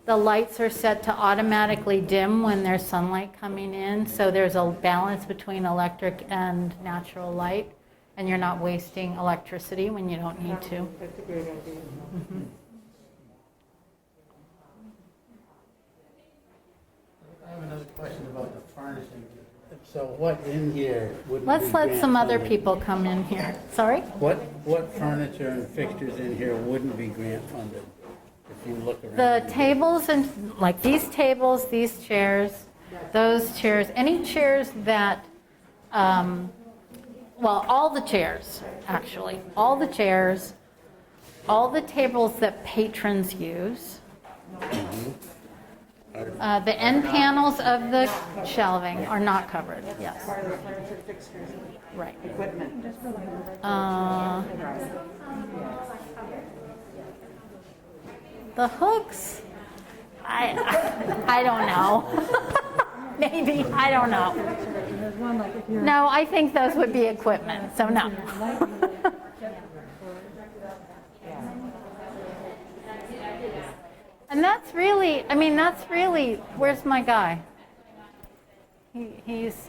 the lights are set to automatically dim when there's sunlight coming in, so there's a balance between electric and natural light, and you're not wasting electricity when you don't need to. That's a great idea. Mm-hmm. I have another question about the furnishing. So what in here would Let's let some other people come in here. Sorry? What furniture and fixtures in here wouldn't be grant funded? If you look around. The tables and, like these tables, these chairs, those chairs, any chairs that, all the chairs, actually. All the chairs, all the tables that patrons use. The end panels of the shelving are not covered, yes. Part of the furniture fixtures, Right. equipment. The hooks, I don't know. Maybe, I don't know. No, I think those would be equipment, so no. And that's really, where's my guy? There he is.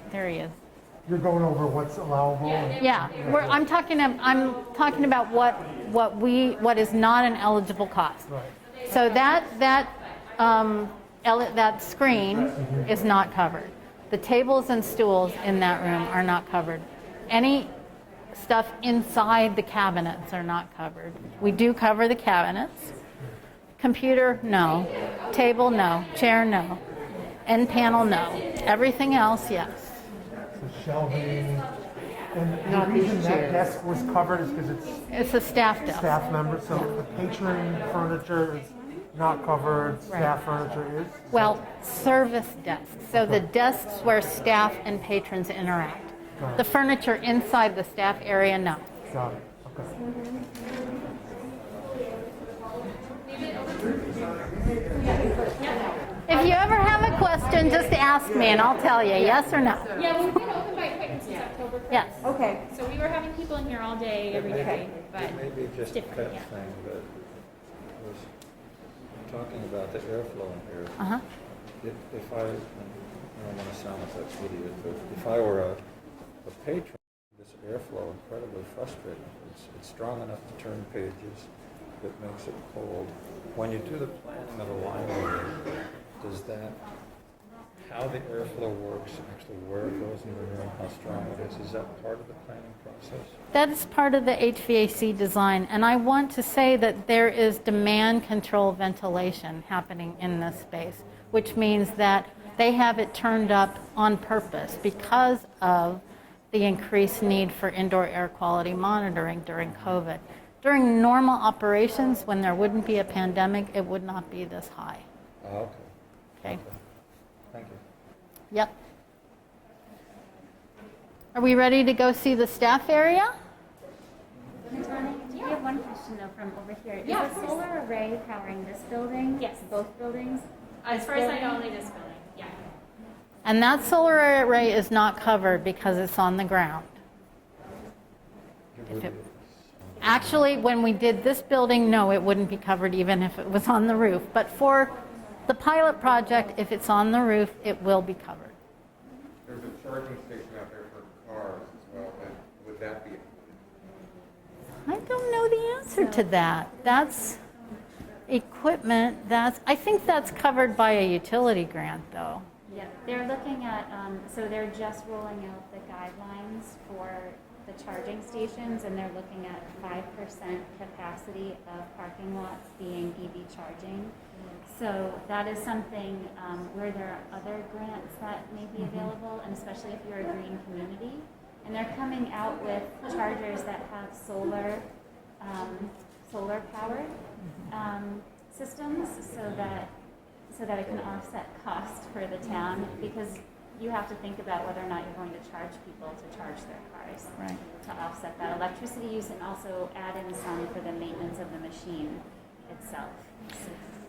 You're going over what's allowable? Yeah, I'm talking about what is not an eligible cost. Right. So that screen is not covered. The tables and stools in that room are not covered. Any stuff inside the cabinets are not covered. We do cover the cabinets. Computer, no. Table, no. Chair, no. End panel, no. Everything else, yes. So shelving, and the reason that desk was covered is because It's a staff desk. staff member, so the patron furniture is not covered, staff furniture is? Well, service desks. So the desks where staff and patrons interact. The furniture inside the staff area, no. Got it, okay. If you ever have a question, just ask me and I'll tell you, yes or no. Yeah, we've been open by appointment since October 1st. Yes. Okay. So we were having people in here all day, every day, but Maybe just that different, yeah. thing that was talking about the airflow in here. Uh-huh. If I don't want to sound like an idiot, but if I were a patron, this airflow incredibly frustrating. It's strong enough to turn pages, but makes it cold. When you do the planning of a library, does that, how the airflow works, actually where it goes in the room, how strong it is that part of the planning process? That is part of the HVAC design, and I want to say that there is demand control ventilation happening in this space, which means that they have it turned up on purpose because of the increased need for indoor air quality monitoring during COVID. During normal operations, when there wouldn't be a pandemic, it would not be this high. Oh, okay. Okay? Thank you. Yep. Are we ready to go see the staff area? Natani, do you have one question though from over here? Yeah, Is of the course. solar array powering this building? Yes. Both buildings? As far as I know, only this building, yeah. And that solar array is not covered because it's on the ground. If it, actually, when we did this building, no, it wouldn't be covered even if it was on the roof. But for the pilot project, if it's on the roof, it will be covered. There's a charging station out there for cars as well, and would that be included? I don't know the answer to that. That's equipment, I think that's covered by a utility grant though. Yeah, they're looking at, so they're just rolling out the guidelines for the charging stations, and they're looking at 5% capacity of parking lots being EV charging. So that is something where there are other grants that may be available, and especially if you're a green community. And they're coming out with chargers that have solar powered systems, so that it can offset cost for the town, because you have to think about whether or not you're going to charge people to charge their cars, Right. to offset that electricity use, and also add in some for the maintenance of the machine itself.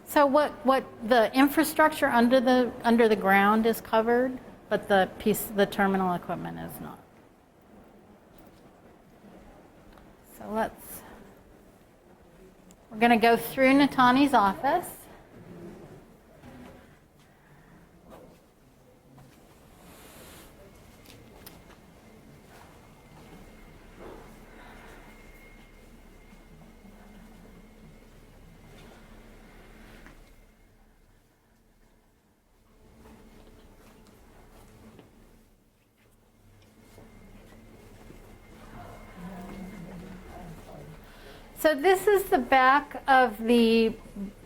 So what the infrastructure under the ground is covered, but the terminal equipment is not. So we're going to go through Natani's office. So this is the back of the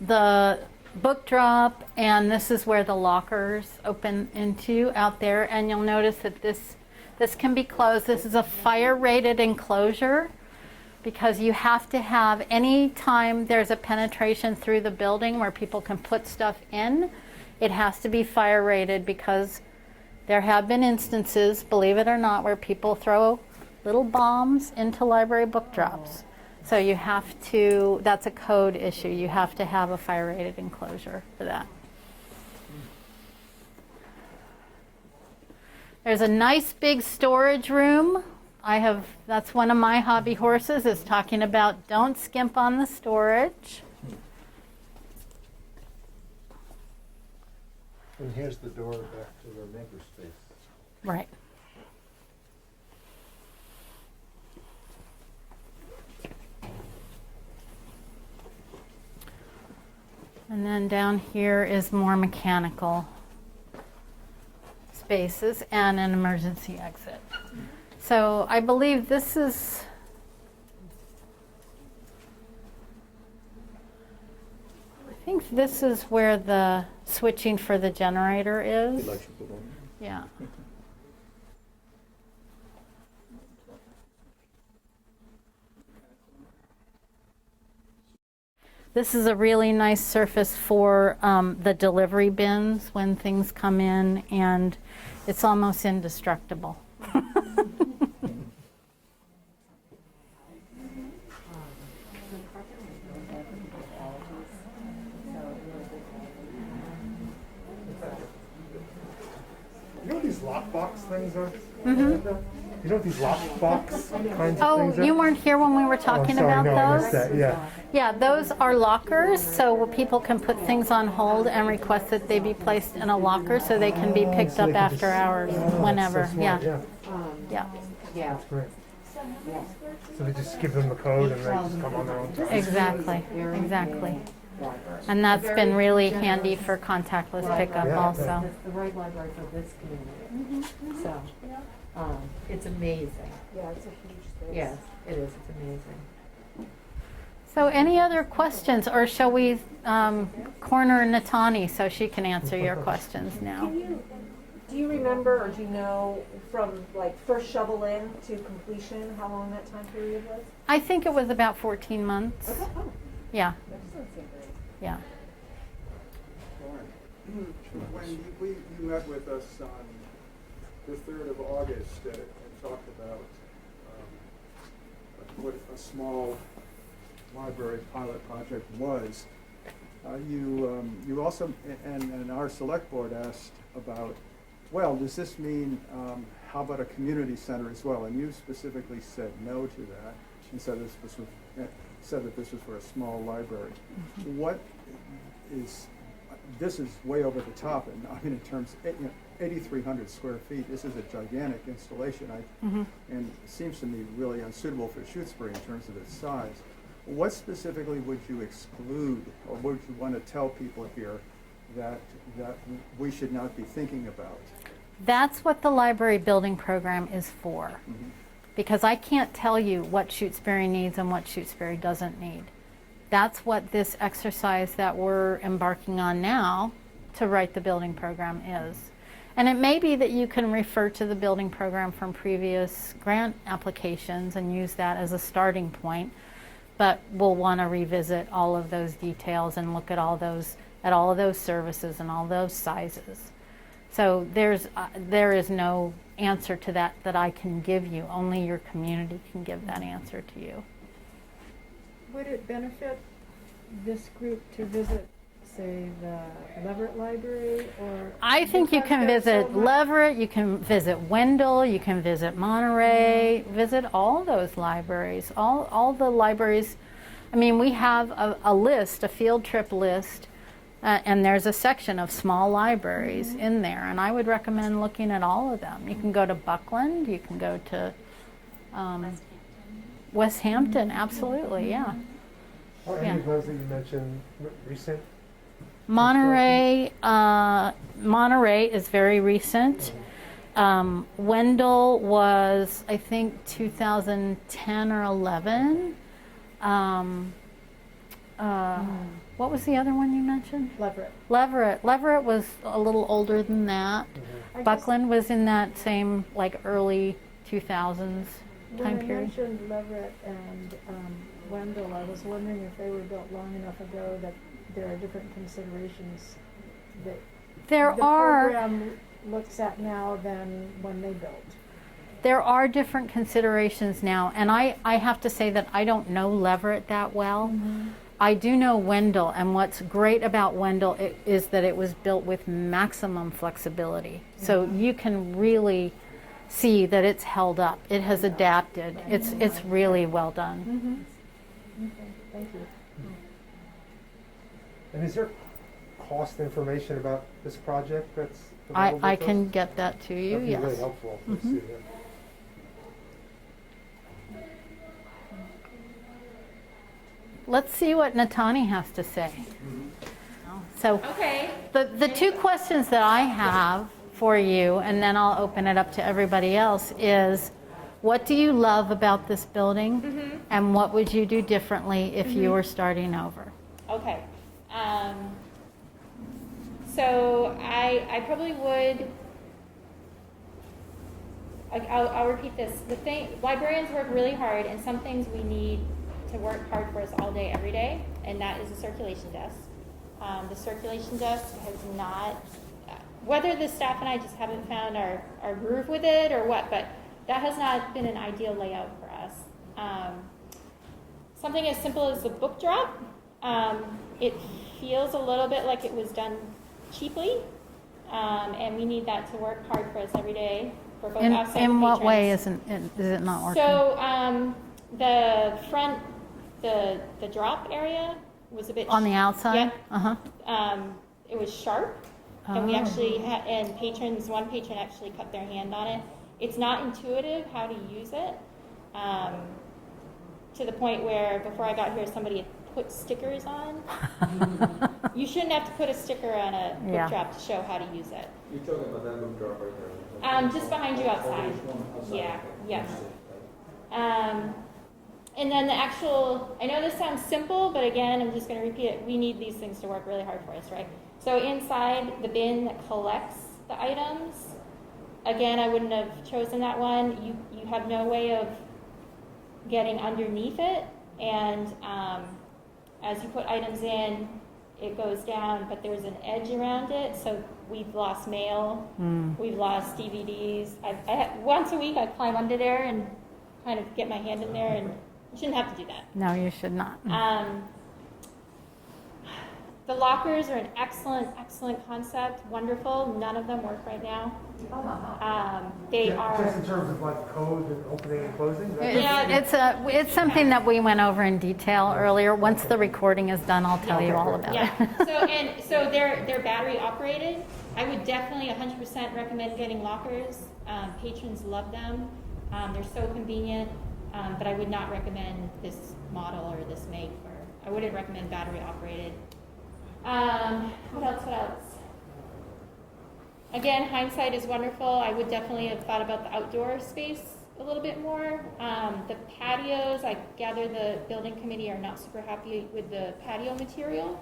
book drop, and this is where the lockers open into out there. And you'll notice that this can be closed. This is a fire-rated enclosure because you have to have, any time there's a penetration through the building where people can put stuff in, it has to be fire-rated, because there have been instances, believe it or not, where people throw little bombs into library book drops. So you have to, that's a code issue. You have to have a fire-rated enclosure for that. There's a nice big storage room. That's one of my hobby horses, is talking about don't skimp on the storage. And here's the door back to the makerspace. Right. And then down here is more mechanical spaces and an emergency exit. So I believe this is, I think this is where the switching for the generator is. Electrical one. Yeah. This is a really nice surface for the delivery bins when things come in, and it's almost indestructible. You know what these lockbox things are? Mm-hmm. You know what these lockbox kinds of Oh, things are? you weren't here when we were talking sorry, about no, I those? missed that, yeah. Yeah, those are lockers, so people can put things on hold and request that they be placed in a locker so they can be picked So up they can after just- hours, Oh, that's so whenever. smart, Yeah, yeah. yeah, That's great. So they just give them the code and they just come on their own time? exactly, exactly. And that's been really handy for contactless pickup Yeah. also. It's the right library for this community. So, it's amazing. Yeah, it's a huge space. Yes, it is, it's amazing. So any other questions, or shall we corner Natani so she can answer your questions now? Do you remember, or do you know from like first shovel in to completion, how long that time period was? I think it was about 14 months. Okay. Oh, Yeah, that doesn't seem very. yeah. When you met with us on the 3rd of August and talked about what a small library pilot project was, you also, and our select board asked about, well, does this mean, how about a community center as well? And you specifically said no to that and said that this was for a small library. What is, this is way over the top, and I mean in terms, 8,300 square feet, this is a gigantic installation, and it seems to me really unsuitable for Shutesbury in terms of its size. What specifically would you exclude, or would you want to tell people here that we should not be thinking about? That's what the library building program is for. Because I can't tell you what Shutesbury needs and what Shutesbury doesn't need. That's what this exercise that we're embarking on now to write the building program is. And it may be that you can refer to the building program from previous grant applications and use that as a starting point, but we'll want to revisit all of those details and look at all of those services and all those sizes. So there is no answer to that I can give you. Only your community can give that answer to you. Would it benefit this group to visit, say, the Leverett Library, or? I think you can visit Leverett, you can visit Wendell, you can visit Monterey, visit all those libraries, all the libraries. I mean, we have a list, a field trip list, and there's a section of small libraries in there, and I would recommend looking at all of them. You can go to Buckland, you can go to West Hampton, absolutely, yeah. Are any of those that you mentioned recent? Monterey is very recent. Wendell was, I think, 2010 or 11. What was the other one you mentioned? Leverett. Leverett was a little older than that. Buckland was in that same, like, early 2000s time period. When I mentioned Leverett and Wendell, I was wondering if they were built long enough ago that there are different considerations that the program looks at now than when they built. There are different considerations now, and I have to say that I don't know Leverett that well. I do know Wendell, and what's great about Wendell is that it was built with maximum flexibility. So you can really see that it's held up. It has adapted. It's really well done. Okay, thank you. And is there cost information about this project that's available I to can us? get that to you, That'd be yes. really helpful. Let's see that. Let's see what Natani has to say. So Okay. the two questions that I have for you, and then I'll open it up to everybody else, is what do you love about this building, and what would you do differently if you were starting over? Okay. So I probably would, I'll repeat this. Librarians work really hard, and some things we need to work hard for us all day, every day, and that is a circulation desk. The circulation desk has not, whether the staff and I just haven't found our groove with it or what, but that has not been an ideal layout for us. Something as simple as the book drop, it feels a little bit like it was done cheaply, and we need that to work hard for us every day for both us and In what patrons. way is it not working? So the front, the drop area was a bit On the outside? Yeah. It was sharp, and we actually had, and one patron actually cut their hand on it. It's not intuitive how to use it, to the point where before I got here, somebody had put stickers on. You shouldn't have to put a sticker on a book drop to show how to use it. You're talking about that book drop right there? Just behind you outside. Yeah, yes. And then the actual, I know this sounds simple, but again, I'm just going to repeat it. We need these things to work really hard for us, right? So inside the bin that collects the items, again, I wouldn't have chosen that one. You have no way of getting underneath it, and as you put items in, it goes down, but there's an edge around it, so we've lost mail, we've lost DVDs. Once a week I climb under there and kind of get my hand in there, and you shouldn't have to do that. No, you should not. The lockers are an excellent concept, wonderful. None of them work right now. They are Just in terms of like code and opening and closing? It's something that we went over in detail earlier. Once the recording is done, I'll tell you all about it. So they're battery operated. I would definitely 100% recommend getting lockers. Patrons love them. They're so convenient, but I would not recommend this model or this make. I wouldn't recommend battery operated. What else? Again, hindsight is wonderful. I would definitely have thought about the outdoor space a little bit more. The patios, I gather the building committee are not super happy with the patio material.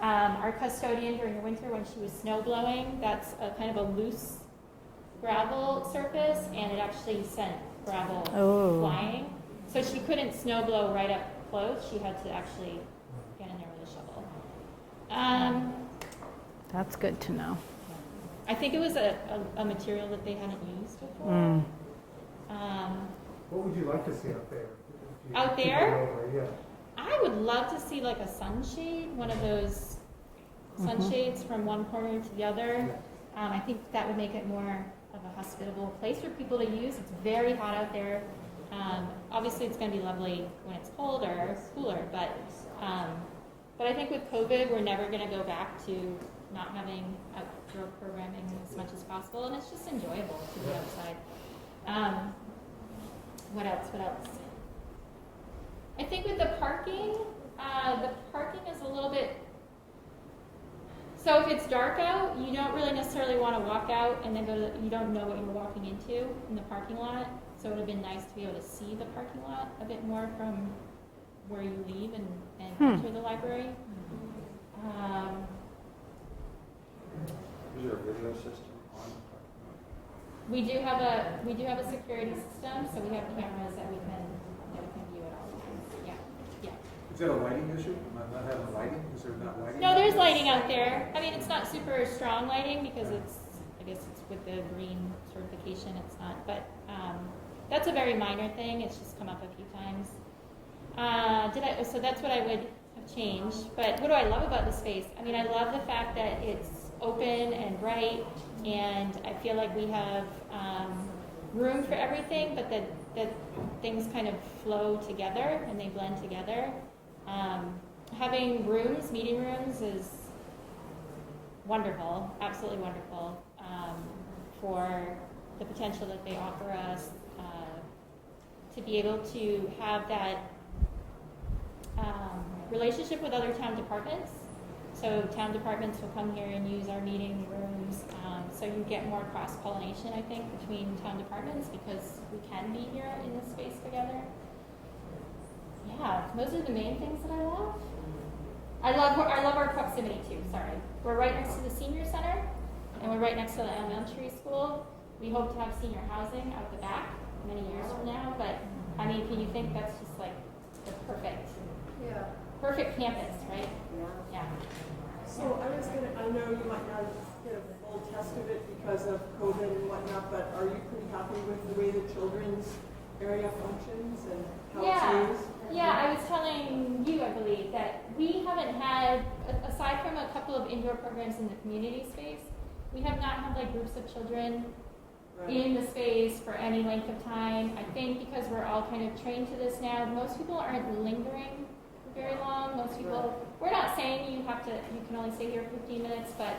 Our custodian during the winter, when she was snow blowing, that's a kind of a loose gravel surface, and it actually sent gravel flying. So she couldn't snow blow right up close. She had to actually get in there with a shovel. That's good to know. I think it was a material that they hadn't used before. What would you like to see out there? Out there? Yeah. I would love to see like a sunshade, one of those sunshades from one corner to the other. I think that would make it more of a hospitable place for people to use. It's very hot out there. Obviously, it's going to be lovely when it's colder or cooler, but I think with COVID, we're never going to go back to not having outdoor programming as much as possible, and it's just enjoyable to be outside. What else? I think with the parking is a little bit. So if it's dark out, you don't really necessarily want to walk out and then you don't know what you're walking into in the parking lot. So it would have been nice to be able to see the parking lot a bit more from where you leave and enter the library. Is there a video system on the parking lot? We do have a security system, so we have cameras that we can view at all times. Yeah. Is that a lighting issue? Not having lighting? Is there not lighting? No, there's lighting out there. I mean, it's not super strong lighting because I guess it's with the green certification. It's not, but that's a very minor thing. It's just come up a few times. So that's what I would have changed. But what do I love about the space? I mean, I love the fact that it's open and bright, and I feel like we have room for everything, but that things kind of flow together and they blend together. Having meeting rooms is wonderful, absolutely wonderful, for the potential that they offer us to be able to have that relationship with other town departments. So town departments will come here and use our meeting rooms. So you get more cross-pollination, I think, between town departments because we can be here in this space together. Yeah, those are the main things that I love. I love our proximity too, sorry. We're right next to the senior center and we're right next to the elementary school. We hope to have senior housing out the back many years from now, but I mean, can you think that's just like the perfect campus, right? Yeah. So I know you might not get a full test of it because of COVID and whatnot, but are you pretty happy with the way the children's area functions and how it's used? Yeah, I was telling you, I believe, that we haven't had, aside from a couple of indoor programs in the community space, we have not had like groups of children in the space for any length of time. I think because we're all kind of trained to this now, most people aren't lingering very long. Most people, we're not saying you can only stay here 15 minutes, but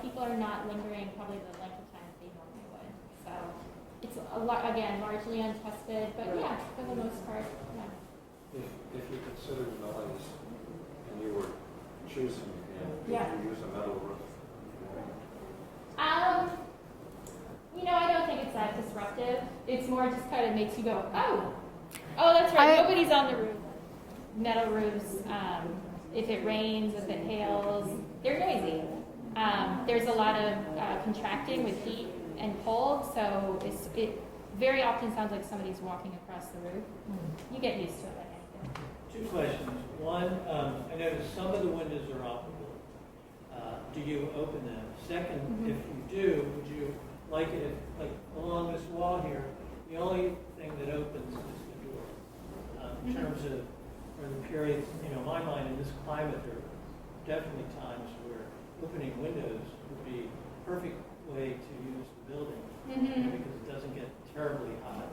people are not lingering probably the length of time that they normally would. So it's again, largely untested, but yeah, for the most part, yeah. If you consider noise and you were choosing, would you use a metal roof? I don't think it's that disruptive. It's more just kind of makes you go, oh, that's right. Nobody's on the roof. Metal roofs. If it rains, if it hails, they're noisy. There's a lot of contracting with heat and pulled, so it very often sounds like somebody's walking across the roof. You get used to it, like anything. Two questions. One, I noticed some of the windows are operable. Do you open them? Second, if you do, would you like it if, like along this wall here, the only thing that opens is the door? In terms of, for the period, in my mind, in this climate, there are definitely times where opening windows would be a perfect way to use the building because it doesn't get terribly hot.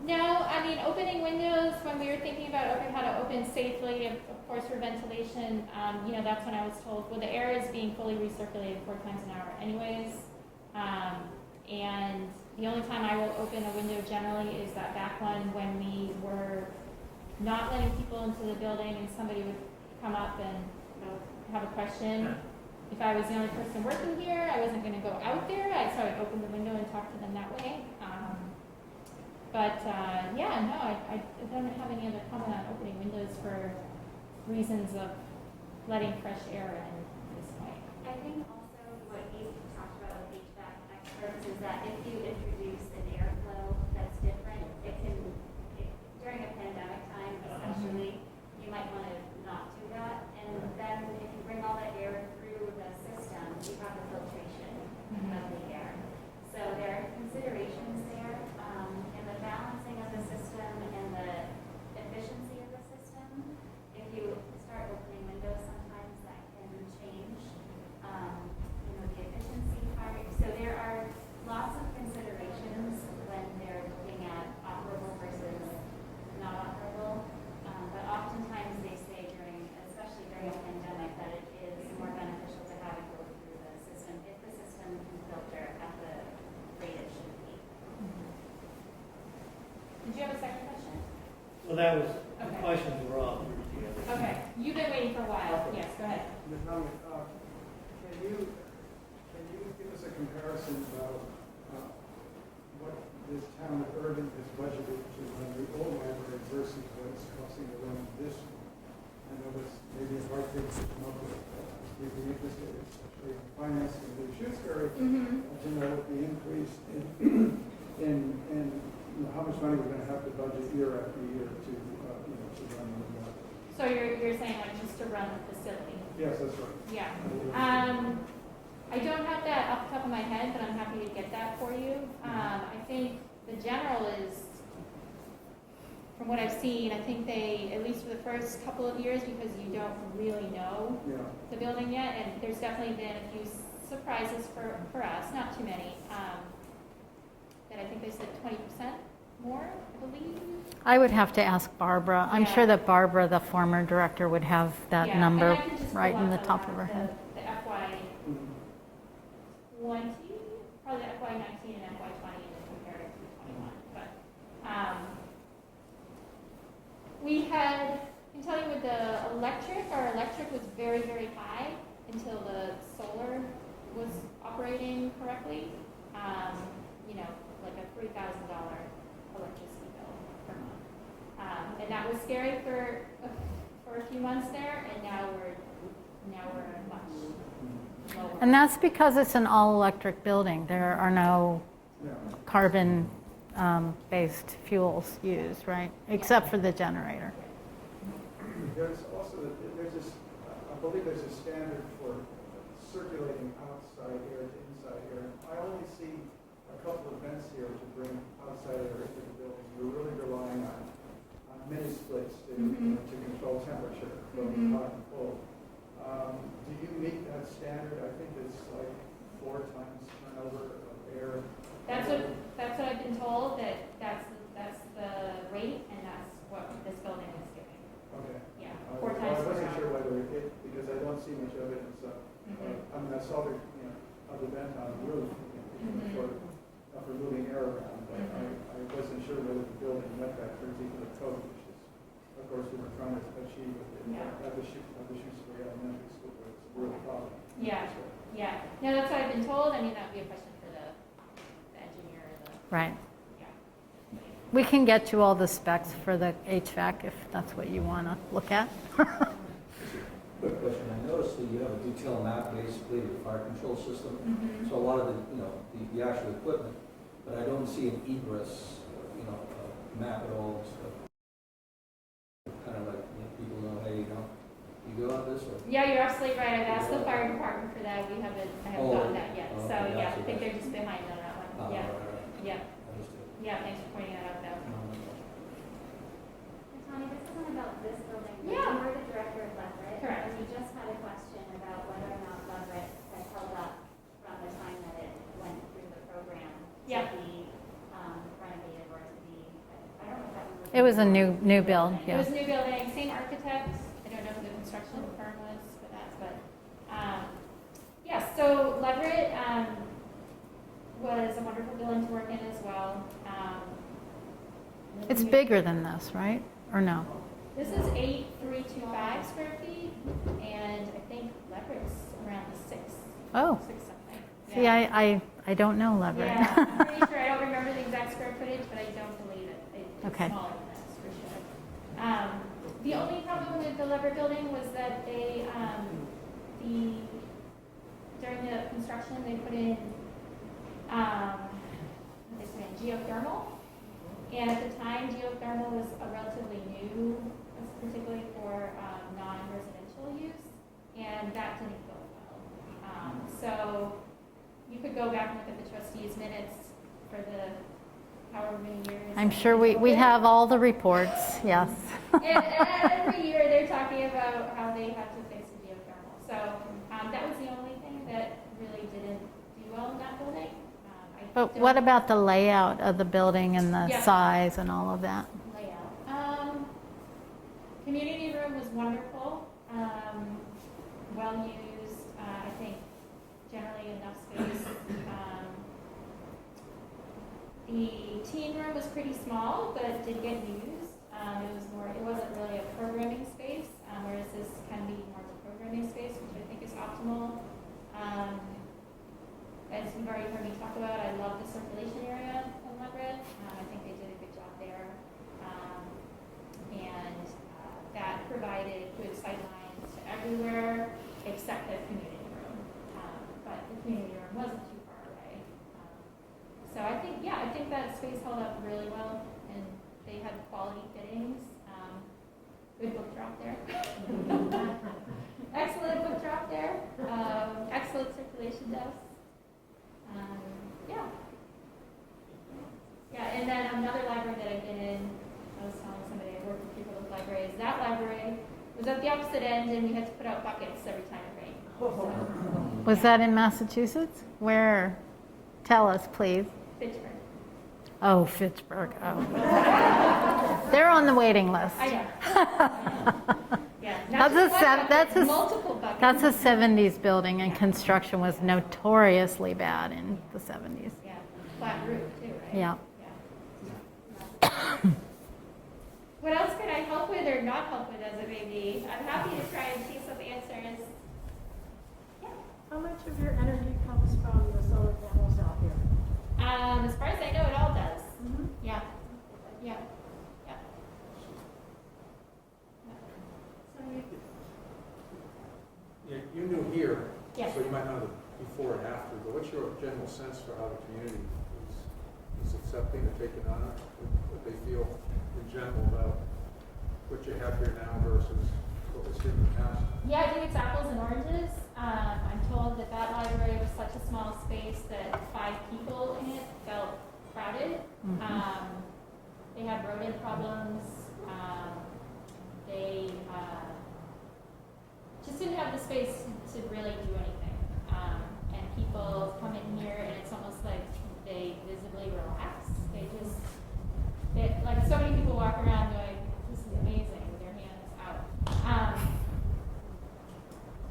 No, I mean, opening windows, when we were thinking about how to open safely, of course for ventilation, that's when I was told, well, the air is being fully recirculated 4 times an hour anyways. And the only time I will open a window generally is that back one when we were not letting people into the building and somebody would come up and have a question. If I was the only person working here, I wasn't going to go out there, so I'd open the window and talk to them that way. I don't have any other comment on opening windows for reasons of letting fresh air in this way. I think also what you talked about with HVAC experts is that if you introduce an airflow that's different, during a pandemic time especially, you might want to not do that. And then if you bring all that air through the system, you have the filtration of the air. So there are considerations there, in the balancing of the system and the efficiency of the system. If you start opening windows, sometimes that can change, the efficiency part. So there are lots of considerations when they're looking at operable versus not operable. But oftentimes they say especially during a pandemic, that it is more beneficial to have it go through the system if the system can filter at the rate it should be. Did you have a second question? Well, that was, the questions were all grouped together. Okay, you've been waiting for a while. Yes, go ahead. Ms. Nolan, can you give us a comparison about what this town of Erving has budgeted to run the old library versus what it's costing to run this one? I know this maybe a hard thing to come up with. We'd be interested, especially in finance and the Shutesbury, to know what the increase in how much money we're going to have to budget year after year to run the library. So you're saying like just to run the facility? Yes, that's right. Yeah. I don't have that off the top of my head, but I'm happy to get that for you. I think the general is, from what I've seen, I think they, at least for the first couple of years, because you don't really know the building yet, and there's definitely been a few surprises for us, not too many, that I think they said 20% more, I believe. I would have to ask Barbara. I'm sure that Barbara, the former director, would have that number right in the top of her head. The FY 20, probably the FY 19 and FY 20 and compare it to 21. But we had, I can tell you with the electric, our electric was very, very high until the solar was operating correctly. Like a $3,000 electricity bill per month. And that was scary for a few months there, and now we're much lower. And that's because it's an all-electric building. There are no carbon based fuels used, right? Except for the generator. There's also, I believe there's a standard for circulating outside air to inside air. I only see a couple of vents here to bring outside air into the building. We're really relying on mini splits to control temperature from hot and cold. Do you meet that standard? I think it's like 4 times turnover of air. That's what I've been told, that's the rate, and that's what this building is giving. Okay. Yeah, 4 times. I wasn't sure whether because I don't see much evidence of. I saw the other vent on the roof for moving air around, but I wasn't sure whether the building met that particular code, which is, of course, we were trying to achieve at the Shutesbury Elementary School, where it's a real problem. Yeah. No, that's what I've been told. I mean, that would be a question for the engineer. Right. We can get you all the specs for the HVAC if that's what you want to look at. Quick question, I noticed that you have a detailed map basically of the fire control system. Mhm. So a lot of the, the actual equipment, but I don't see an egress, map at all. Kind of like, people know, hey, you go out this way. Yeah, you're absolutely right. I've asked the fire department for that. I haven't gotten that yet. So okay, yeah, I gotcha, think they're gotcha. just behind on that one. Ah, Yeah, right. yeah, Understood. yeah. Thanks for pointing that out, though. Tony, this isn't about this building, but Yeah. you were the director of Leverett. Correct. And we just had a question about whether or not Leverett has held up from the time that it went through the program Yeah. to be renovated or to be, I don't know if that was. It was a new build, It yeah. was a new building, same architect. I don't know who the construction firm was for that, but yeah. So Leverett was a wonderful building to work in as well. It's bigger than this, right? Or no? This is 8,325 square feet, and I think Leverett's around the 6. Oh. 6 something. See, I don't know Leverett. Yeah, I'm pretty sure. I don't remember the exact square footage, but I don't believe it. It's Okay. smaller than this for sure. The only problem with the Leverett building was that they, during the construction, they put in geothermal. And at the time, geothermal was a relatively new, particularly for non-residential use, and that didn't go well. So you could go back and look at the trustees' minutes for the however many years. I'm sure we have all the reports, yes. And every year they're talking about how they have to fix the geothermal. So that was the only thing that really didn't do well in that building. But what about the layout of the building and the Yeah. size and all of that? Layout? Community room was wonderful, well used, I think generally enough space. The teen room was pretty small, but did get used. It wasn't really a programming space, whereas this can be more of a programming space, which I think is optimal. As you've already heard me talk about, I love the circulation area of Leverett. I think they did a good job there. And that provided good sight lines to everywhere except the community room. But the community room wasn't too far away. So I think that space held up really well, and they had quality fittings. Good book drop there. Excellent book drop there. Excellent circulation desk. And then another library that I've been in, I was telling somebody I worked with people with libraries, that library was at the opposite end, and we had to put out buckets every time it rained. So, Was that in Massachusetts? Where? Tell us, please. Fitchburg. Oh, Fitchburg. Oh. They're on the waiting list. I know. Yeah, not That's just one bucket, a multiple buckets. that's a 70s building, and construction was notoriously bad in the 70s. Yeah, flat roof too, right? Yeah. What else could I help with or not help with as a baby? I'm happy to try and chase up answers. How much of your energy comes from the solar panels out here? As far as I know, it all does. Mm-hmm. Yeah. Yeah. Yeah. You're new here, Yes. so you might know the before and after, but what's your general sense for how the community is accepting or taking on it? What they feel in general about what you have here now versus what was here in the past? Yeah, I think it's apples and oranges. I'm told that library was such a small space that 5 people in it felt crowded. They had rodent problems. They just didn't have the space to really do anything. And people come in here, and it's almost like they visibly relax. Like so many people walk around going, "This is amazing," with their hands out.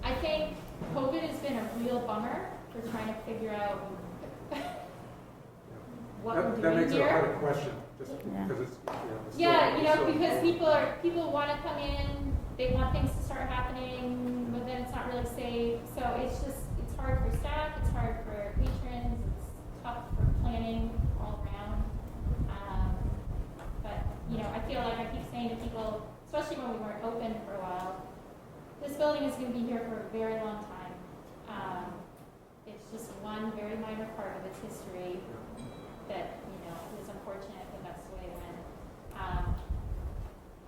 I think COVID has been a real bummer for trying to figure out what we're doing That makes it a here. harder question, just because it's, Because people want to come in, they want things to start happening, but then it's not really safe. So it's hard for staff, it's hard for patrons, it's tough for planning all around. But I feel like I keep saying to people, especially when we weren't open for a while, this building building is going to be here for a very long time. It's just one very minor part of its history that, you know, is unfortunate, but that's the way it went.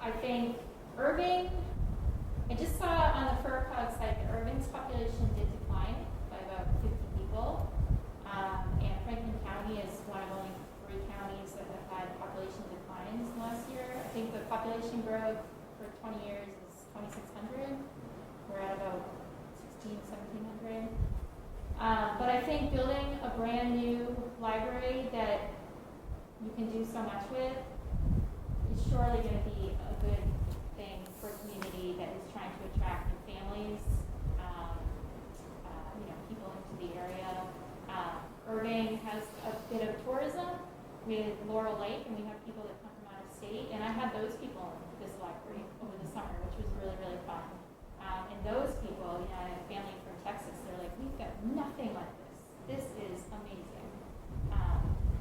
I think Erving, I just saw on the FERCog site that Erving's population did decline by about 50 people. And Franklin County is one of only 3 counties that have had population declines last year. I think the population growth for 20 years is 2,600. We're at about 1,700. But I think building a brand new library that you can do so much with is surely going to be a good thing for a community that is trying to attract new families, you know, people into the area. Erving has a bit of tourism with Laurel Lake, and we have people that come from out of state. And I had those people in this library over the summer, which was really, really fun. And those people, you know, I had a family from Texas, they're like, we've got nothing like this. This is amazing.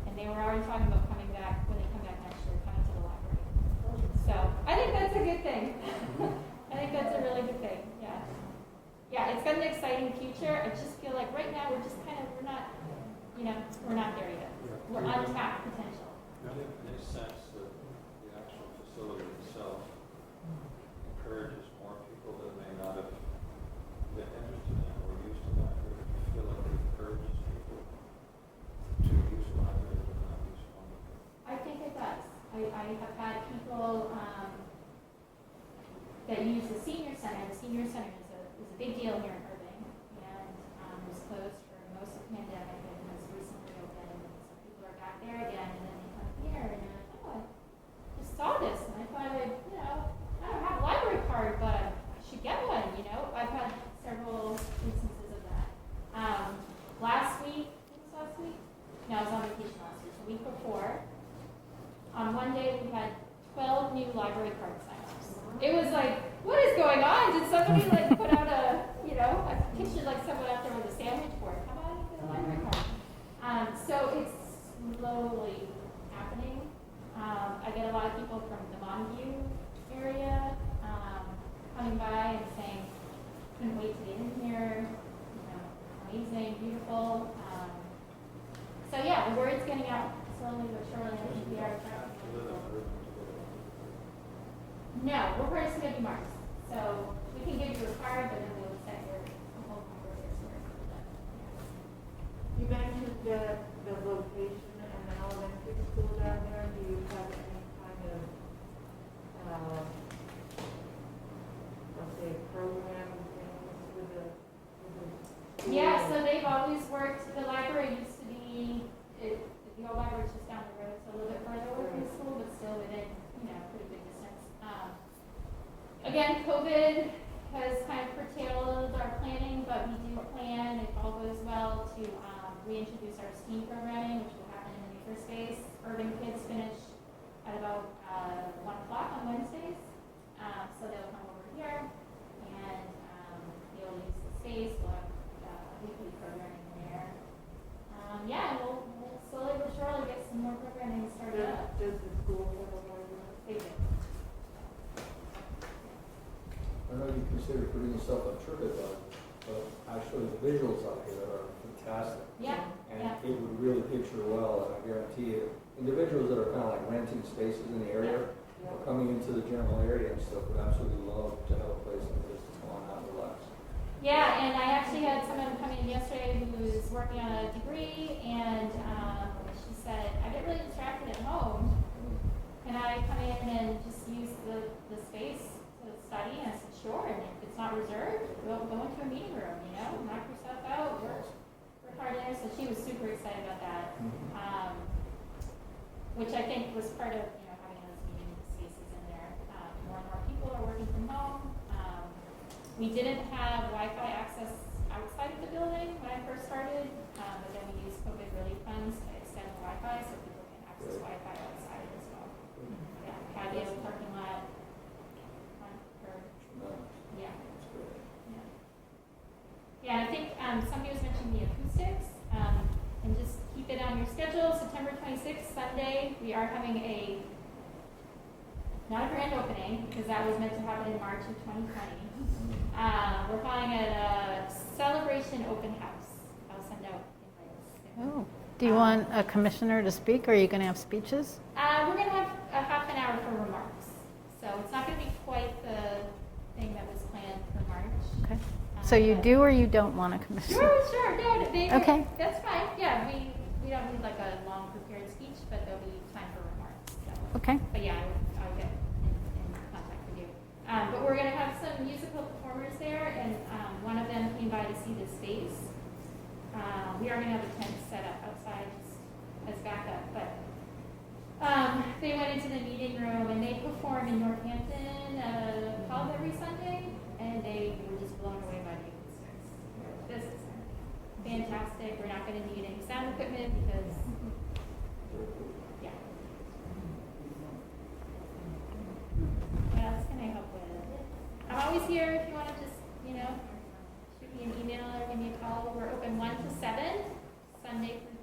And they were already talking about coming back, when they come back next year, coming to the library. So I think that's a good thing. I think that's a really good thing, yeah. Yeah, it's got an exciting future. I just feel like right now we're just kind of, we're not, you know, we're not there yet. We're untapped potential. In a sense that the actual facility itself encourages more people that may not have been interested in or used to libraries. I feel like it encourages people to use libraries or not use one. I think it does. I have had people that use the senior center. The senior center is a big deal here in Erving, and was closed for most of the pandemic and has recently opened. And so people are back there again, and then they come here and they're like, oh, I just saw this, and I thought you know, I don't have a library card, but I should get one. You know, I've had several instances of that. Last week, I think it was last week. No, I was on vacation last week. The week before. On one day, we had 12 new library card sign-ups. It was like, what is going on? Did somebody like put out a, you know, I pictured like someone out there with a sandwich board. How about you get a library card? So it's slowly happening. I get a lot of people from the Montague area coming by and saying, couldn't wait to get in here. You know, amazing, beautiful. So yeah, the word's getting out slowly but surely. I think we are attracting people. No, we're part of Smithby Marks. So we can give you a card, but then we'll set your whole number of your store. You mentioned the location and the elementary school down there. Do you have any kind of, let's say, program things with the Yeah, so they've always worked, the library used to be, the old library is just down the road, so a little bit further away from the school, but still within, you know, pretty big distance. Again, COVID has kind of curtailed our planning, but we do plan, if all goes well, to reintroduce our STEAM programming, which will happen in the makerspace. Urban kids finish at about 1 o'clock on Wednesdays, so they'll come over here and they'll use the space. We'll have weekly programming there. Yeah, and we'll slowly but surely get some more programming started up. Does the school have a library? They do. I know you consider putting yourself on TripAdvisor, but actually the visuals out here are fantastic. Yeah. And Yeah. it would really picture well, and I guarantee you, individuals that are kind of like renting spaces in the area or coming into the general area and stuff would absolutely love to have a place like this to come on out and relax. Yeah, and I actually had someone come in yesterday who was working on a degree, and she said, I get really distracted at home. Can I come in and just use the space to study? And I said, sure, and if it's not reserved, we'll go into a meeting room, you know, knock your stuff out, work hard in there. So she was super excited about that, which I think was part of, you know, having those meeting spaces in there. More and more people are working from home. We didn't have Wi-Fi access outside of the building when I first started, but then we used COVID relief funds to extend the Wi-Fi so people can access Wi-Fi outside as well. Yeah, patio, parking lot. Yeah. Yeah. Yeah, I think somebody was mentioning the acoustics, and just keep it on your schedule. September 26th, Sunday, we are having a not a grand opening, because that was meant to happen in March of 2020. We're calling it a celebration open house. I'll send out invites soon. Oh. Do you want a commissioner to speak, or are you going to have speeches? We're going to have a half an hour for remarks. So it's not going to be quite the thing that was planned for March. Okay. So you do or you don't want a commissioner? Sure. No, Okay. That's fine. Yeah, we don't need like a long prepared speech, but there'll be time for remarks. So. Okay. But yeah, I'll get in contact with you. But we're going to have some musical performers there, and one of them came by to see the space. We are going to have a tent set up outside as backup, but they went into the meeting room and they perform in Northampton Pub every Sunday, and they were just blown away by the acoustics. This is fantastic. We're not going to need any sound equipment because, yeah. What else can I help with? I'm always here if you want to just, shoot me an email or give me a call. We're open 1 to 7, Sunday through